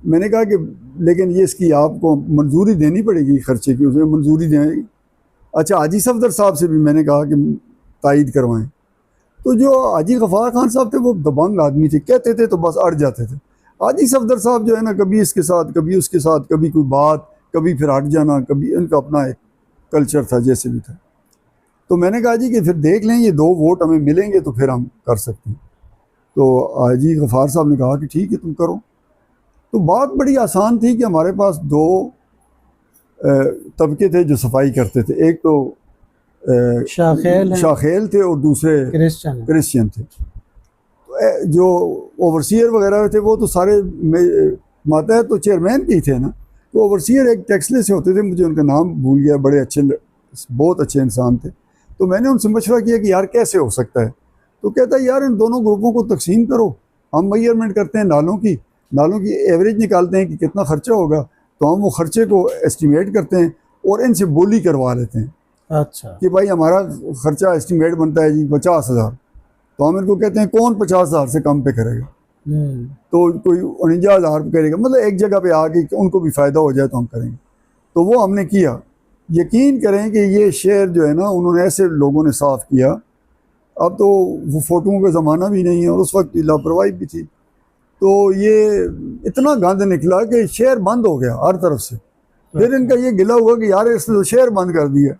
मैंने कहा कि लेकिन ये इसकी आपको मंजूरी देनी पड़ेगी, खर्चे की उसमें मंजूरी देंगे। अच्छा, हाजी सफदर साहब से भी मैंने कहा कि तायद करवाएं। तो जो हाजी गफ़ार खान साहब थे वो दबंग आदमी थे, कहते थे तो बस अड़ जाते थे। हाजी सफदर साहब जो है ना, कभी इसके साथ कभी उसके साथ, कभी कोई बात, कभी फिर हट जाना, कभी इनका अपना एक कल्चर था जैसे भी था। तो मैंने कहा जी कि फिर देख लें, ये 2 वोट हमें मिलेंगे तो फिर हम कर सकते हैं। तो हाजी गफ़ार साहब ने कहा कि ठीक है तुम करो। तो बात बड़ी आसान थी कि हमारे पास 2 तबके थे जो सफाई करते थे। एक तो शाखेल थे और दूसरे क्रिश्चियन थे। तो जो ओवरसीयर वगैरह थे वो तो सारे मातहत तो चेयरमैन के ही थे ना। तो ओवरसीयर एक टेक्सले से होते थे, मुझे उनका नाम भूल गया, बड़े अच्छे, बहुत अच्छे इंसान थे। तो मैंने उनसे मशवरा किया कि यार कैसे हो सकता है। तो कहता है यार इन दोनों ग्रुपों को तकसीम करो, हम मेजरमेंट करते हैं नालों की एवरेज निकालते हैं कि कितना ख़र्चा होगा, तो हम वो ख़र्चे को एस्टिमेट करते हैं और इनसे बोली करवा लेते हैं। अच्छा, कि भाई हमारा ख़र्चा एस्टिमेट बनता है जी 50,000, तो हम इनको कहते हैं कौन 50,000 से कम पे करेगा, तो कोई 49,000 पे करेगा, मतलब एक जगह पे आके उनको भी फ़ायदा हो जाए तो हम करेंगे। तो वो हमने किया। यकीन करें कि ये शेयर जो है ना, उन्होंने ऐसे लोगों ने साफ़ किया। अब तो वो फ़ोटोओं का ज़माना भी नहीं है और उस वक्त लापरवाही भी थी। तो ये इतना गंद निकला कि शेयर बंद हो गया हर तरफ से। फिर इनका ये गिला हुआ कि यार इसने तो शेयर बंद कर दिया।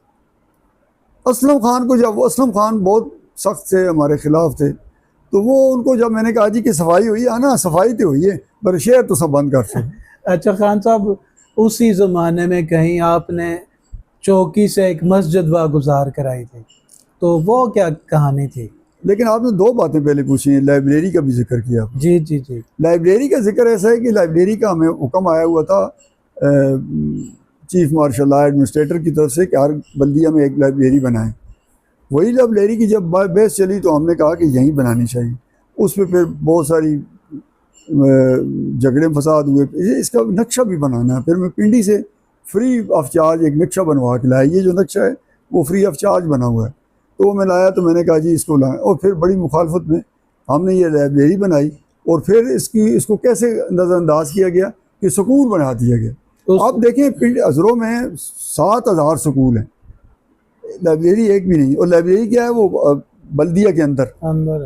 असलम खान को जब, असलम खान बहुत सख्त थे, हमारे ख़िलाफ़ थे, तो वो उनको जब मैंने कहा जी कि सफाई हुई है ना, सफाई तो हुई है पर शेयर तो सब बंद कर सकते। अच्छा खान साहब, उसी ज़माने में कहीं आपने चौकी से एक मस्जिद वागुजार कराई थी, तो वो क्या कहानी थी? लेकिन आपने 2 बातें पहले पूछी हैं, लाइब्रेरी का भी जिक्र किया। जी जी जी। लाइब्रेरी का जिक्र ऐसा है कि लाइब्रेरी का हमें हुक्म आया हुआ था चीफ मार्शल एडमिनिस्ट्रेटर की तरफ से कि हर बल्दिया में एक लाइब्रेरी बनाएं। वही लाइब्रेरी की जब बहस चली तो हमने कहा कि यहीं बनानी चाहिए। उस पर फिर बहुत सारी झगड़े फसाद हुए, इसका नक्शा भी बनाना है। फिर मैं पिंडी से फ्री ऑफ चार्ज एक नक्शा बनवा के लाया। ये जो नक्शा है वो फ्री ऑफ चार्ज बना हुआ है, तो वो मैं लाया। तो मैंने कहा जी इसको लाएं, और फिर बड़ी मुखालफत में हमने ये लाइब्रेरी बनाई। और फिर इसको कैसे नज़रअंदाज किया गया कि स्कूल बना दिया गया। आप देखें पिंड अजरों में 7,000 स्कूल हैं, लाइब्रेरी एक भी नहीं। और लाइब्रेरी क्या है, वो बल्दिया के अंदर है।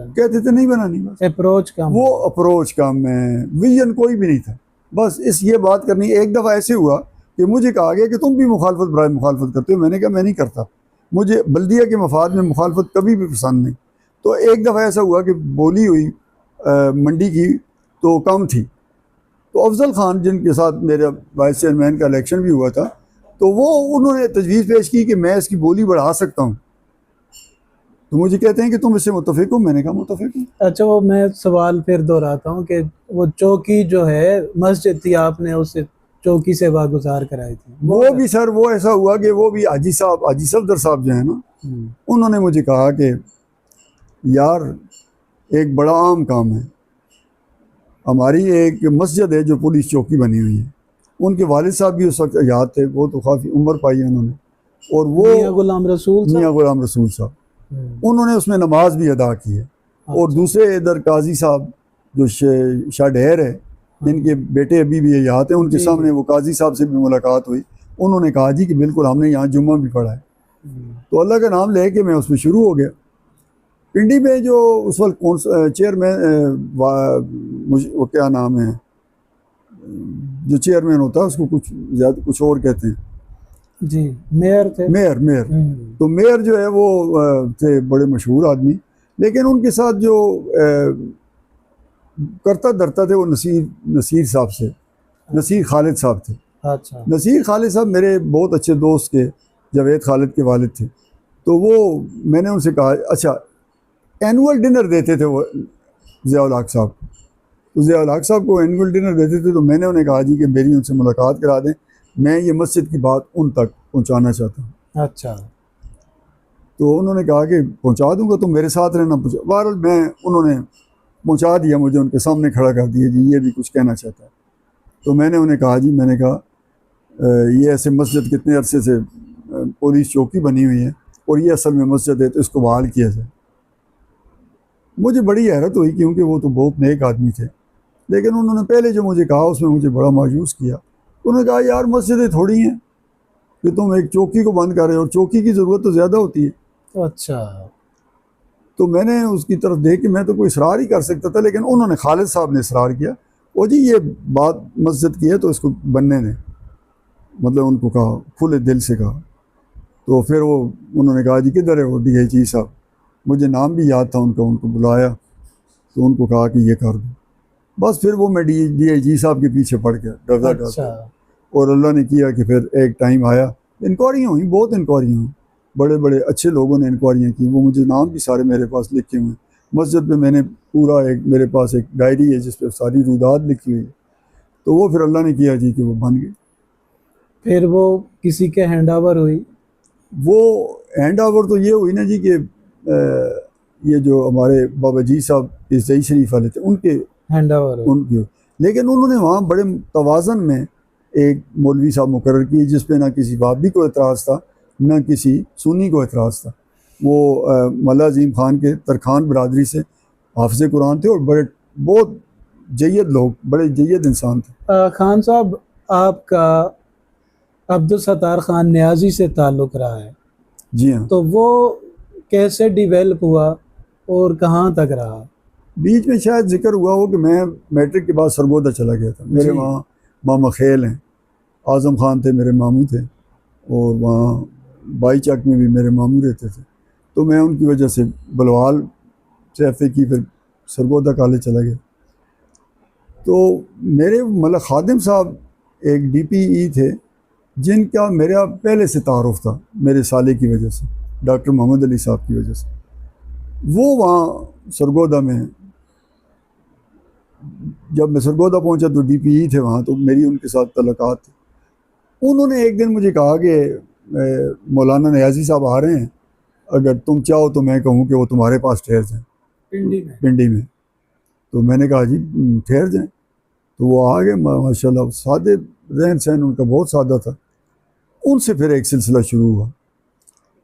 कहते थे नहीं बनानी, बस अप्रोच कम, वो अप्रोच कम है, विजन कोई भी नहीं था। बस ये बात करनी। एक दफ़ा ऐसे हुआ कि मुझे कहा गया कि तुम भी मुखालफत बराए मुखालफत करते हो। मैंने कहा मैं नहीं करता, मुझे बल्दिया के मफाद में मुखालफत कभी भी पसंद नहीं। तो एक दफ़ा ऐसा हुआ कि बोली हुई मंडी की तो कम थी, तो अफजल खान जिनके साथ मेरे वाइस चेयरमैन का इलेक्शन भी हुआ था, तो वो उन्होंने तजवीज़ पेश की कि मैं इसकी बोली बढ़ा सकता हूँ। तो मुझे कहते हैं कि तुम इससे मुत्तफिक हो, मैंने कहा मुत्तफिक हूँ। अच्छा, वो मैं सवाल फिर दोहराता हूँ कि वो चौकी जो है मस्जिद थी, आपने उस चौकी से वागुजार कराई थी वो भी सर, वो ऐसा हुआ कि वो भी हाजी साहब, हाजी सफदर साहब जो है ना, उन्होंने मुझे कहा कि यार एक बड़ा आम काम है, हमारी एक मस्जिद है जो पुलिस चौकी बनी हुई है। उनके वालिद साहब भी उस वक्त याद थे, वो तो काफ़ी उम्र पाई है उन्होंने, और वो मियां गुलाम रसूल साहब। मियां गुलाम रसूल साहब, उन्होंने उसमें नमाज भी अदा की है। और दूसरे इधर काजी साहब जो शाह ढेर है, इनके बेटे अभी भी याद है, उनके सामने वो काजी साहब से भी मुलाकात हुई। उन्होंने कहा जी कि बिल्कुल हमने यहाँ जुम्मा भी पढ़ा है। तो अल्लाह का नाम लेके मैं उसमें शुरू हो गया। पिंडी में जो उस वक्त कौन सा चेयरमैन, वो क्या नाम है जो चेयरमैन होता है, उसको कुछ ज़्यादा कुछ और कहते हैं जी, मेयर थे। मेयर। तो मेयर जो है वो थे बड़े मशहूर आदमी, लेकिन उनके साथ जो करता धरता थे वो नसीर साहब से, नसीर खालिद साहब थे। अच्छा। नसीर खालिद साहब मेरे बहुत अच्छे दोस्त के, जावेद खालिद के वालिद थे। तो वो मैंने उनसे कहा, अच्छा एनुअल डिनर देते थे वो ज़िया-उल हक साहब, तो ज़िया-उल हक साहब को एनुअल डिनर देते थे। तो मैंने उन्हें कहा जी कि मेरी उनसे मुलाकात करा दें, मैं ये मस्जिद की बात उन तक पहुंचाना चाहता हूँ। अच्छा। तो उन्होंने कहा कि पहुंचा दूंगा, तुम मेरे साथ रहना। बहरहाल मैं, उन्होंने पहुंचा दिया, मुझे उनके सामने खड़ा कर दिया जी ये भी कुछ कहना चाहता है। तो मैंने उन्हें कहा जी, मैंने कहा ये ऐसे मस्जिद कितने अरसे से पुलिस चौकी बनी हुई है और ये असल में मस्जिद है, तो इसको बहाल किया जाए। मुझे बड़ी हैरत हुई क्योंकि वो तो बहुत नेक आदमी थे, लेकिन उन्होंने पहले जो मुझे कहा उसमें मुझे बड़ा मायूस किया। उन्होंने कहा यार मस्जिदें थोड़ी हैं कि तुम एक चौकी को बंद कर रहे हो, और चौकी की ज़रूरत तो ज़्यादा होती है। अच्छा। तो मैंने उसकी तरफ देख के, मैं तो कोई इसरार ही कर सकता था, लेकिन उन्होंने, खालिद साहब ने इसरार किया, और जी ये बात मस्जिद की है तो इसको बनने दें, मतलब उनको कहा, खुले दिल से कहा। तो फिर वो उन्होंने कहा जी किधर है वो DIG साहब, मुझे नाम भी याद था उनका, उनको बुलाया तो उनको कहा कि ये कर दो। बस फिर वो मैं DIG साहब के पीछे पड़ गया डरता डरता। और अल्लाह ने किया कि फिर एक टाइम आया, इंक्वायरियाँ हुई, बहुत इंक्वायरियाँ हुई, बड़े बड़े अच्छे लोगों ने इंक्वायरियाँ की। वो मुझे नाम भी सारे मेरे पास लिखे हुए हैं मस्जिद पे। मैंने पूरा एक, मेरे पास एक डायरी है जिस पे सारी रुदात लिखी हुई है। तो वो फिर अल्लाह ने किया जी कि वो बन गए। फिर वो किसी के हैंड ओवर हुई? वो हैंड ओवर तो ये हुई ना जी कि ये जो हमारे बाबा जी साहब ईसाई शरीफ वाले थे, उनके हैंड ओवर उनके, लेकिन उन्होंने वहाँ बड़े तवाज़न में एक मौलवी साहब मुकर्रर किए जिस पे ना किसी वाबी को एतराज़ था, ना किसी सुन्नी को एतराज़ था। वो मल्ला अजीम खान के तरखान बरादरी से हाफिज़ कुरान थे और बड़े बहुत जय्यद लोग, बड़े जय्यद इंसान थे। खान साहब, आपका अब्दुल सत्तार खान न्याजी से ताल्लुक़ रहा है? जी हाँ। तो वो कैसे डेवलप हुआ और कहाँ तक रहा? बीच में शायद जिक्र हुआ हो कि मैं मैट्रिक के बाद सरगोदा चला गया था। मेरे वहाँ मामा खेल हैं, आज़म खान थे मेरे मामू थे, और वहाँ बाई चक में भी मेरे मामू रहते थे। तो मैं उनकी वजह से बलवाल से FA की, फिर सरगोदा कॉलेज चला गया। तो मेरे मतलब खादिम साहब एक DPE थे जिनका मेरा पहले से तारुफ था, मेरे साले की वजह से, डॉक्टर मोहम्मद अली साहब की वजह से। वो वहाँ सरगोदा में, जब मैं सरगोदा पहुंचा तो DPE थे वहाँ, तो मेरी उनके साथ तल्लुकात थी। उन्होंने एक दिन मुझे कहा कि मौलाना नियाज़ी साहब आ रहे हैं, अगर तुम चाहो तो मैं कहूँ कि वो तुम्हारे पास ठहर जाएँ पिंडी में। तो मैंने कहा जी ठहर जाएँ। तो वो आ गए, माशाल्लाह सादे रहन सहन उनका बहुत सादा था। उनसे फिर एक सिलसिला शुरू हुआ,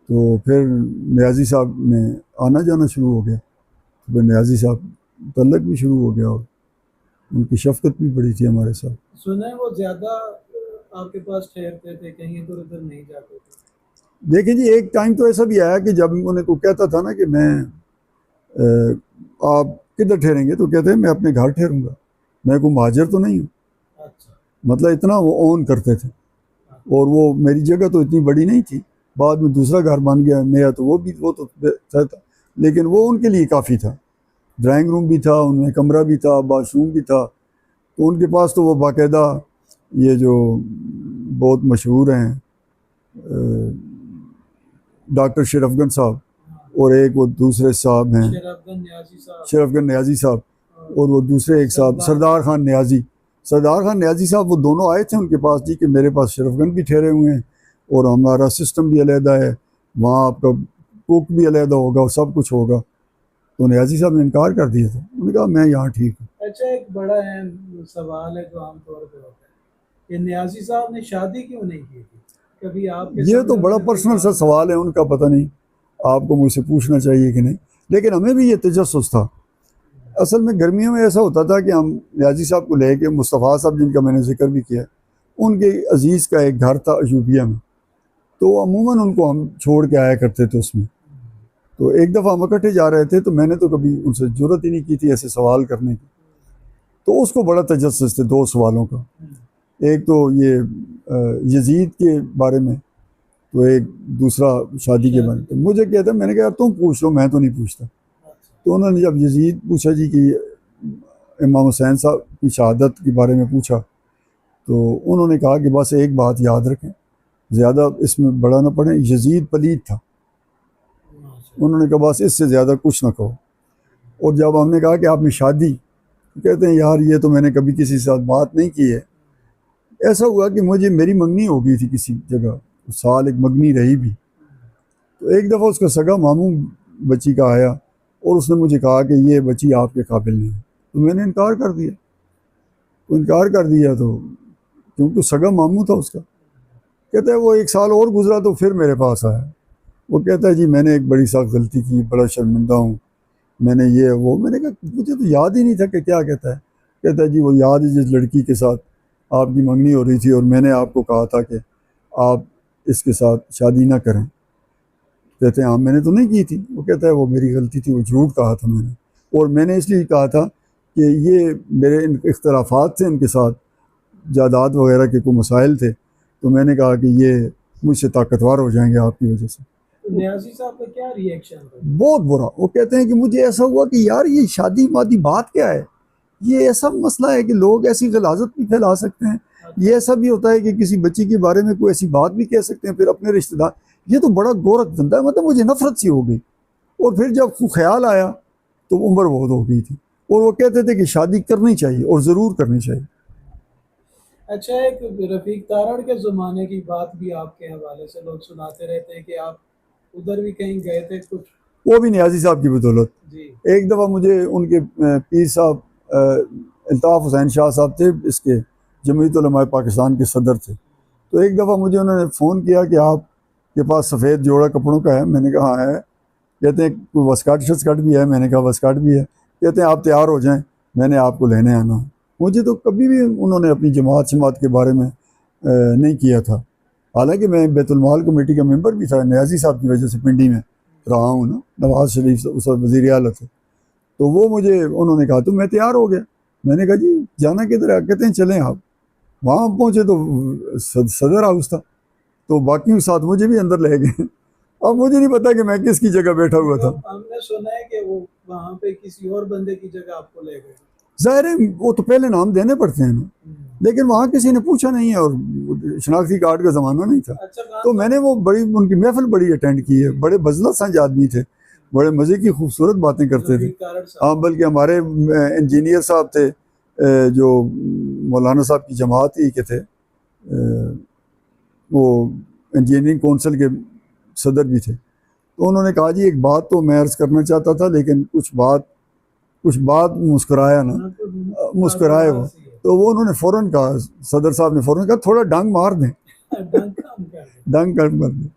तो फिर नियाज़ी साहब ने आना जाना शुरू हो गया। फिर नियाज़ी साहब तल्लक भी शुरू हो गया और उनकी शफकत भी बड़ी थी हमारे साथ। सुना है वो ज़्यादा आपके पास ठहरते थे, कहीं इधर उधर नहीं जाते थे? देखिए जी, एक टाइम तो ऐसा भी आया कि जब उन्हें को कहता था ना कि मैं आप किधर ठहरेंगे, तो कहते हैं मैं अपने घर ठहरूंगा, मैं कोई महाजर तो नहीं हूँ। अच्छा। मतलब इतना वो ऑन करते थे। और वो मेरी जगह तो इतनी बड़ी नहीं थी, बाद में दूसरा घर बन गया नया, तो वो तो था, लेकिन वो उनके लिए काफ़ी था। ड्राइंग रूम भी था उनमें, कमरा भी था, बाथरूम भी था। तो उनके पास तो वो बाकायदा ये जो बहुत मशहूर हैं डॉक्टर शरफगन साहब, और एक वो दूसरे साहब हैं शरफगन न्याजी साहब, और वो दूसरे एक साहब सरदार खान न्याजी। सरदार खान न्याजी साहब वो दोनों आए थे उनके पास जी कि मेरे पास शरफगन भी ठहरे हुए हैं और हमारा सिस्टम भी अलहदा है, वहाँ आपका कुक भी अलहदा होगा और सब कुछ होगा। तो न्याजी साहब ने इनकार कर दिया था, उन्होंने कहा मैं यहाँ ठीक हूँ। अच्छा, एक बड़ा अहम सवाल है जो आमतौर पर होता है कि न्याजी साहब ने शादी क्यों नहीं की थी? कभी आपके ये तो सामने बड़ा उन्होंने पर्सनल सा कोई सवाल है उनका, पता नहीं आपको मुझसे पूछना चाहिए कि नहीं, लेकिन हमें भी ये तजस्सुस था। असल में गर्मियों में ऐसा होता था कि हम न्याजी साहब को लेके, मुस्तफ़ा साहब जिनका मैंने जिक्र भी किया, उनके अजीज़ का एक घर था अयूबिया में, तो अमूमन उनको हम छोड़ के आया करते थे उसमें। तो एक दफ़ा हम इकट्ठे जा रहे थे तो मैंने तो कभी उनसे ज़रूरत ही नहीं की थी ऐसे सवाल करने की, तो उसको बड़ा तजस्सुस थे दो सवालों का। एक तो ये यजीद के बारे में, तो एक दूसरा शादी के बारे में। तो मुझे कहता, मैंने कहा तुम पूछ लो, मैं तो नहीं पूछता। तो उन्होंने जब यजीद पूछा जी कि इमाम हुसैन साहब की शहादत के बारे में पूछा, तो उन्होंने कहा कि बस एक बात याद रखें, ज़्यादा इसमें बड़ा ना पड़े, यजीद पलीद था। उन्होंने कहा बस इससे ज़्यादा कुछ ना कहो। और जब हमने कहा कि आपने शादी, तो कहते हैं यार ये तो मैंने कभी किसी के साथ बात नहीं की है। ऐसा हुआ कि मुझे मेरी मंगनी हो गई थी किसी जगह, साल एक मंगनी रही भी। तो एक दफ़ा उसका सगा मामू बच्ची का आया और उसने मुझे कहा कि ये बच्ची आपके काबिल नहीं है, तो मैंने इनकार कर दिया। तो इनकार कर दिया तो क्योंकि सगा मामू था उसका। कहता है वो एक साल और गुजरा तो फिर मेरे पास आया, वो कहता है जी मैंने एक बड़ी सख्त गलती की, बड़ा शर्मिंदा हूँ, मैंने ये वो। मैंने कहा मुझे तो याद ही नहीं था कि क्या कहता है। कहता है जी वो याद है जिस लड़की के साथ आपकी मंगनी हो रही थी और मैंने आपको कहा था कि आप इसके साथ शादी ना करें। कहते हैं हाँ मैंने तो नहीं की थी। वो कहता है वो मेरी गलती थी, वो झूठ कहा था मैंने, और मैंने इसलिए कहा था कि ये मेरे इख्तलाफात थे इनके साथ, जायदाद वगैरह के कोई मसाइल थे, तो मैंने कहा कि ये मुझसे ताकतवर हो जाएंगे आपकी वजह से। तो न्याजी साहब का क्या रिएक्शन था? बहुत बुरा। वो कहते हैं कि मुझे ऐसा हुआ कि यार ये शादी मादी बात क्या है, ये ऐसा मसला है कि लोग ऐसी गलाजत भी फैला सकते हैं, ये ऐसा भी होता है कि किसी बच्ची के बारे में कोई ऐसी बात भी कह सकते हैं, फिर अपने रिश्तेदार, ये तो बड़ा गोरख धंधा है। मतलब मुझे नफरत सी हो गई। और फिर जब ख्याल आया तो उम्र बहुत हो गई थी, और वो कहते थे कि शादी करनी चाहिए और ज़रूर करनी चाहिए। अच्छा, एक रफीक तारड़ के ज़माने की बात भी आपके हवाले से लोग सुनाते रहते हैं कि आप उधर भी कहीं गए थे कुछ। वो भी न्याजी साहब की बदौलत। जी। एक दफ़ा मुझे उनके पीर साहब अल्ताफ़ हुसैन शाह साहब थे, इसके जमीयत उलमा पाकिस्तान के सदर थे। तो एक दफ़ा मुझे उन्होंने फ़ोन किया कि आपके पास सफ़ेद जोड़ा कपड़ों का है। मैंने कहा हाँ है। कहते हैं कोई वस्कट शस्कट भी है? मैंने कहा वस्कट भी है। कहते हैं आप तैयार हो जाएं, मैंने आपको लेने आना है। मुझे तो कभी भी उन्होंने अपनी जमात शमात के बारे में नहीं किया था, हालांकि मैं बैतुल-माल कमेटी का मेंबर भी था, न्याजी साहब की वजह से पिंडी में रहा हूँ ना, नवाज शरीफ उस वक्त वज़ीर आला थे। तो वो मुझे उन्होंने कहा तो मैं तैयार हो गया। मैंने कहा जी जाना किधर है? कहते हैं चलें आप। वहाँ पहुँचे तो सदर हाउस था, तो बाकी साथ मुझे भी अंदर ले गए। अब मुझे नहीं पता कि मैं किसकी जगह बैठा हुआ था। हमने सुना है कि वो वहाँ पे किसी और बंदे की जगह आपको ले गए। ज़ाहिर है वो तो पहले नाम देने पड़ते हैं ना, लेकिन वहाँ किसी ने पूछा नहीं है और शनाख्ती कार्ड का ज़माना नहीं था। अच्छा, तो मैंने वो बड़ी उनकी महफिल बड़ी अटेंड की है। बड़े बजलत संज आदमी थे, बड़े मज़े की खूबसूरत बातें करते थे। हाँ, बल्कि हमारे इंजीनियर साहब थे जो मौलाना साहब की जमात ही के थे, वो इंजीनियरिंग कौंसिल के सदर भी थे। तो उन्होंने कहा जी एक बात तो मैं अर्ज़ करना चाहता था, लेकिन कुछ बात मुस्कुराया ना, मुस्कुराए वो। तो वो उन्होंने फ़ौरन कहा, सदर साहब ने फ़ौरन कहा थोड़ा डंग मार दें, डंग कर दें।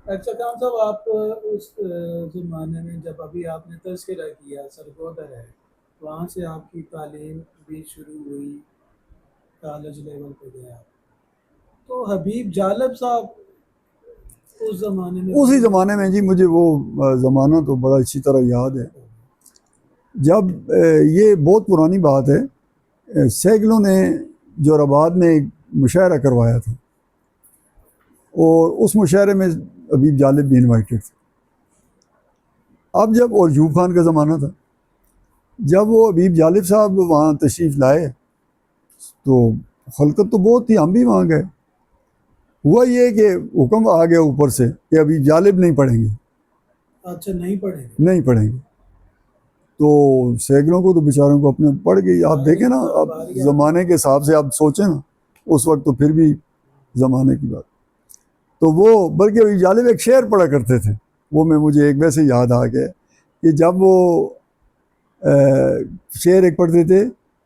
अच्छा खान साहब, आप उस ज़माने में जब अभी आपने तज़किरा किया सरगोदर है, वहाँ से आपकी तालीम भी शुरू हुई, कॉलेज लेवल पे गया, तो हबीब जालब साहब उस ज़माने में, उसी ज़माने में जी मुझे वो ज़माना तो बड़ा अच्छी तरह याद है। जब ये बहुत पुरानी बात है, सैकलों ने जोराबाद में एक मुशायरा करवाया था और उस मुशायरे में हबीब जालिब भी इन्वाइटेड थे। अब जब, और यूब खान का ज़माना था, जब वो हबीब जालिब साहब वहाँ तशरीफ़ लाए तो खलकत तो बहुत थी, हम भी वहाँ गए। हुआ ये कि हुक्म आ गया ऊपर से कि हबीब जालिब नहीं पढ़ेंगे। अच्छा, नहीं पढ़ेंगे। नहीं पढ़ेंगे। तो सैकड़ों को तो बेचारों को अपने पढ़ गई। आप देखें ना, अब ज़माने के हिसाब से आप सोचें ना, उस वक्त तो फिर भी ज़माने की बात। तो वो बल्कि अभी जालिब एक शेर पढ़ा करते थे, वो मैं मुझे एक वैसे याद आ गया कि जब वो शेर एक पढ़ते थे,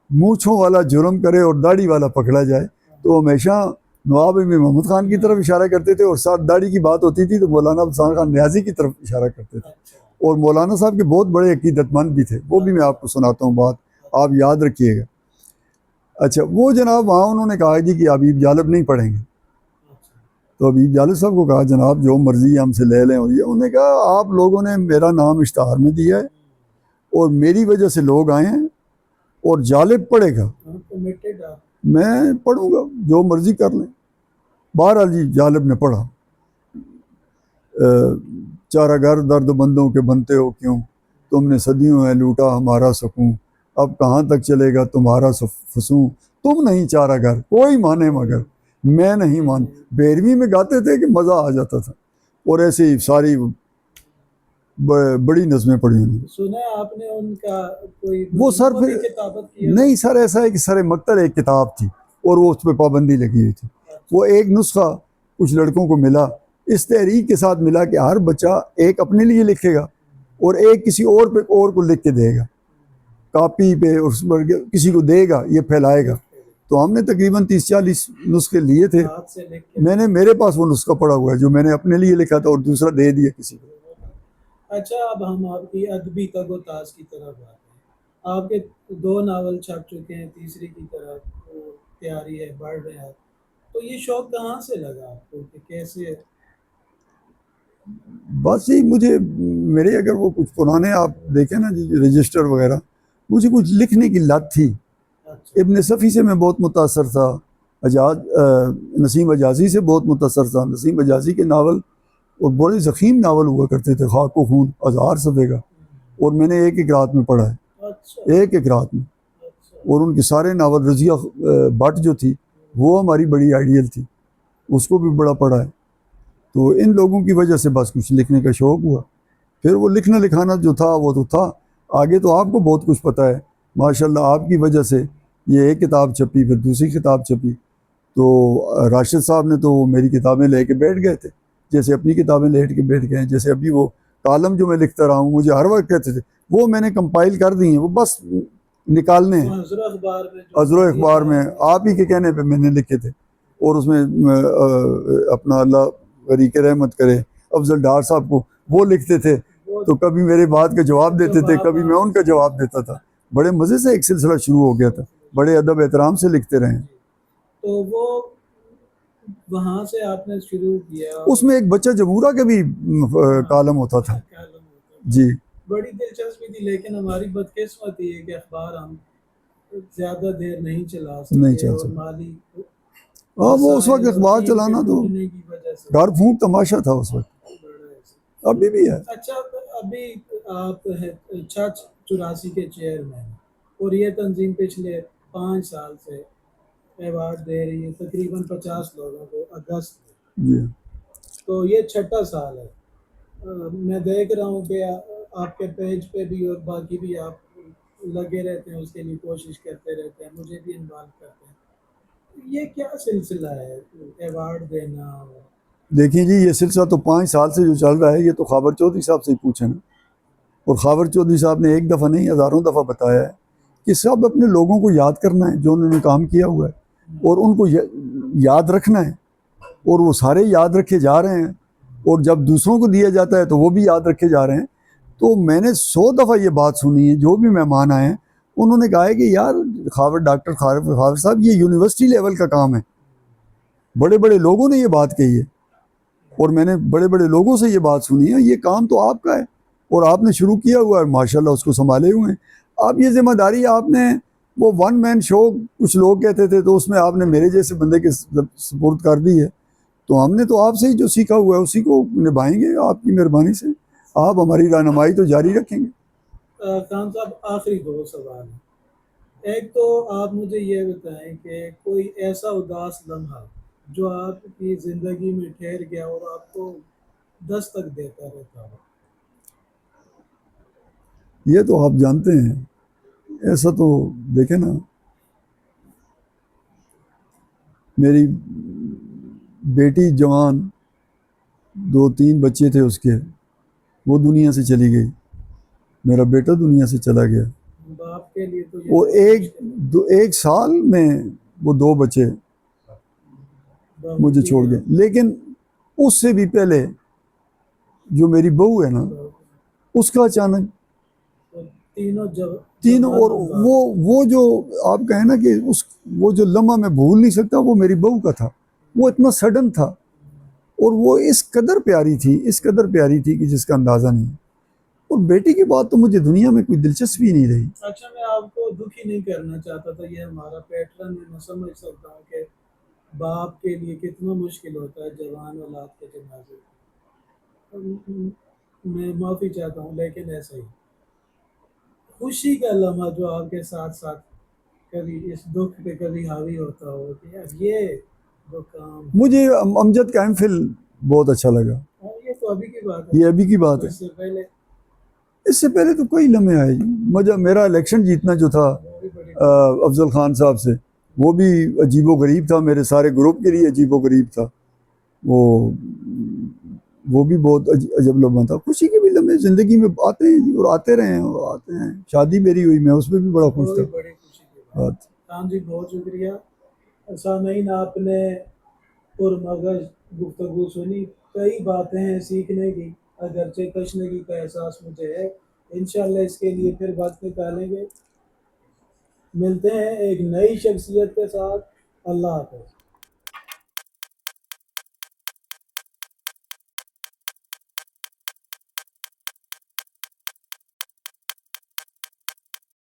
मूँछों वाला जुर्म करे और दाढ़ी वाला पकड़ा जाए, तो हमेशा नवाब इमाम मोहम्मद खान की तरफ इशारा करते थे, और साथ दाढ़ी की बात होती थी तो मौलाना अफसान खान न्याजी की तरफ इशारा करते थे। और मौलाना साहब के बहुत बड़े अकीदतमंद भी थे, वो भी मैं आपको सुनाता हूँ बात, आप याद रखिएगा। अच्छा, वो जनाब वहाँ उन्होंने कहा जी कि हबीब जालिब नहीं पढ़ेंगे। तो हबीब जालिब साहब को कहा जनाब जो मर्जी हमसे ले लें, और ये उन्होंने कहा आप लोगों ने मेरा नाम इश्तहार में दिया है और मेरी वजह से लोग आए हैं, और जालिब पढ़ेगा, मैं पढ़ूंगा, जो मर्जी कर लें। बहरहाल जी जालिब ने पढ़ा। चारागर दर्दमंदों के बनते हो क्यों, तुमने सदियों है लूटा हमारा सुकून, अब कहाँ तक चलेगा तुम्हारा फसूं, तुम नहीं चारागर कोई माने मगर मैं नहीं मान। बेरवी में गाते थे कि मज़ा आ जाता था। और ऐसे ही सारी बड़ी नज़में पढ़ी उन्होंने। सुना है आपने उनका कोई वो सर फिर किताबत किया? नहीं सर, ऐसा है कि सर मक्तल एक किताब थी और वो उस पर पाबंदी लगी हुई थी। वो एक नुस्खा कुछ लड़कों को मिला, इस तहरीक के साथ मिला कि हर बच्चा एक अपने लिए लिखेगा और एक किसी और पे और को लिख के देगा, कापी पे उस पर किसी को देगा, ये फैलाएगा। तो हमने तकरीबन 30-40 नुस्खे लिए थे। मैंने, मेरे पास वो नुस्खा पड़ा हुआ है जो मैंने अपने लिए लिखा था और दूसरा दे दिया किसी को। अच्छा, अब हम आपकी अदबी तगोताज की तरफ आते हैं। आपके 2 नावल छप चुके हैं, तीसरी की तरफ तैयारी है, बढ़ रहे हैं। तो ये शौक कहाँ से लगा आपको कि कैसे? बस ही मुझे, मेरे अगर वो कुछ पुराने आप देखें ना जी रजिस्टर वगैरह, मुझे कुछ लिखने की लत थी। अच्छा। इब्न सफ़ी से मैं बहुत मुतासर था, नसीम अजाजी से बहुत मुतासर था। नसीम अजाजी के नावल और बड़े ज़ख़ीम नावल हुआ करते थे, खाक व खून, 1000 सफ़े का, और मैंने एक एक रात में पढ़ा है। अच्छा। एक एक रात में। अच्छा। और उनके सारे नावल, रज़िया भट्ट जो थी वो हमारी बड़ी आइडियल थी, उसको भी बड़ा पढ़ा है। तो इन लोगों की वजह से बस कुछ लिखने का शौक़ हुआ। फिर वो लिखना लिखाना जो था वो तो था, आगे तो आपको बहुत कुछ पता है माशाल्लाह। आपकी वजह से ये एक किताब छपी, फिर दूसरी किताब छपी। तो राशिद साहब ने तो मेरी किताबें लेके बैठ गए थे, जैसे अपनी किताबें लेट के बैठ गए। जैसे अभी वो कालम जो मैं लिखता रहा हूँ, मुझे हर वक्त कहते थे वो मैंने कंपाइल कर दी हैं, वो बस निकालने हैं। अज़रो अखबार में आप ही के कहने पे मैंने लिखे थे, और उसमें अपना अल्लाह गरीक रहमत करे अफजल डार साहब को, वो लिखते थे, तो कभी मेरे बात का जवाब देते थे, कभी मैं उनका जवाब देता था। बड़े मज़े से एक सिलसिला शुरू हो गया था, बड़े अदब एहतराम से लिखते रहे। तो वो वहाँ से आपने शुरू किया? उसमें एक बच्चा जमूरा का भी कालम होता था जी। बड़ी दिलचस्पी थी, लेकिन हमारी बदकिस्मती है कि अखबार हम ज़्यादा देर नहीं चला नहीं सकते, चल और सकता। माली हाँ, वो उस वक्त अखबार चलाना तो की वजह से घर फूंक तमाशा था उस वक्त, अभी भी है। अच्छा, अभी आप है 84 के चेयरमैन, और ये तंजीम पिछले 5 साल से अवार्ड दे रही है तकरीबन 50 लोगों को अगस्त में। जी तो ये 6ठा साल है। मैं देख रहा हूँ कि आपके पेज पे भी और बाकी भी आप लगे रहते हैं, उसके लिए कोशिश करते रहते हैं, मुझे भी इन्वॉल्व करते हैं। ये क्या सिलसिला है अवार्ड देना? देखिए जी, ये सिलसिला तो 5 साल से जो चल रहा है, ये तो खाबर चौधरी साहब से ही पूछे ना। और खाबर चौधरी साहब ने एक दफ़ा नहीं हज़ारों दफ़ा बताया है कि सब अपने लोगों को याद करना है जो उन्होंने काम किया हुआ है, और उनको याद रखना है, और वो सारे याद रखे जा रहे हैं। और जब दूसरों को दिया जाता है तो वो भी याद रखे जा रहे हैं। तो मैंने 100 दफ़ा ये बात सुनी है, जो भी मेहमान आए हैं उन्होंने कहा है कि यार डॉक्टर खावर साहब, ये यूनिवर्सिटी लेवल का काम है, बड़े बड़े लोगों ने ये बात कही है, और मैंने बड़े बड़े लोगों से ये बात सुनी है, ये काम तो आपका है और आपने शुरू किया हुआ है, माशाल्लाह उसको संभाले हुए हैं आप। ये जिम्मेदारी आपने, वो वन मैन शो कुछ लोग कहते थे, तो उसमें आपने मेरे जैसे बंदे के सपुर्द कर दी है। तो हमने तो आपसे ही जो सीखा हुआ है उसी को निभाएंगे आपकी मेहरबानी से। आप हमारी रहनुमाई तो जारी रखेंगे। खान साहब, आखिरी 2 सवाल हैं। एक तो आप मुझे ये बताएं कि कोई ऐसा उदास लम्हा जो आपकी ज़िंदगी में ठहर गया और आपको दस्तक देता रहता हो। ये तो आप जानते हैं, ऐसा तो देखे ना, मेरी बेटी जवान, 2-3 बच्चे थे उसके, वो दुनिया से चली गई। मेरा बेटा दुनिया से चला गया। बाप के लिए तो वो एक साल में वो 2 बच्चे मुझे छोड़ गए। लेकिन उससे भी पहले जो मेरी बहू है ना, उसका अचानक तीनों, और वो जो आप कहें ना कि वो जो लम्हा मैं भूल नहीं सकता, वो मेरी बहू का था। वो इतना सडन था और वो इस कदर प्यारी थी कि जिसका अंदाज़ा नहीं। और बेटी की बात तो मुझे दुनिया में कोई दिलचस्पी नहीं रही। अच्छा, मैं आपको दुखी नहीं करना चाहता था, ये हमारा पैटर्न है, मैं समझ सकता हूँ कि बाप के लिए कितना मुश्किल होता है जवान औलाद के जनाजे। मैं माफ़ी चाहता हूँ, लेकिन ऐसा ही खुशी का लम्हा जो आपके साथ साथ कभी इस दुख पे कभी हावी होता हो कि यार ये जो काम, मुझे अमजद का एमफिल बहुत अच्छा लगा। ये तो अभी की बात है, ये अभी की बात है। इससे पहले तो कई लम्हे आए। मुझे मेरा इलेक्शन जीतना जो था अफजल खान साहब से, वो भी अजीबो गरीब था, मेरे सारे ग्रुप के लिए अजीबो गरीब था। वो भी बहुत अजब लम्हा था। खुशी के भी लम्हे ज़िंदगी में आते हैं और आते रहे हैं और आते हैं। शादी मेरी हुई, मैं उसमें भी बड़ा खुश था। बड़ी खुशी की बात। खान जी, बहुत शुक्रिया। सामीन, आपने पुरमगज गुफ्तगू सुनी, कई बातें हैं सीखने की, अगरचे तशनगी का एहसास मुझे है। इंशाल्लाह इसके लिए फिर वक्त निकालेंगे। मिलते हैं एक नई शख्सियत के साथ। अल्लाह हाफ़िज़।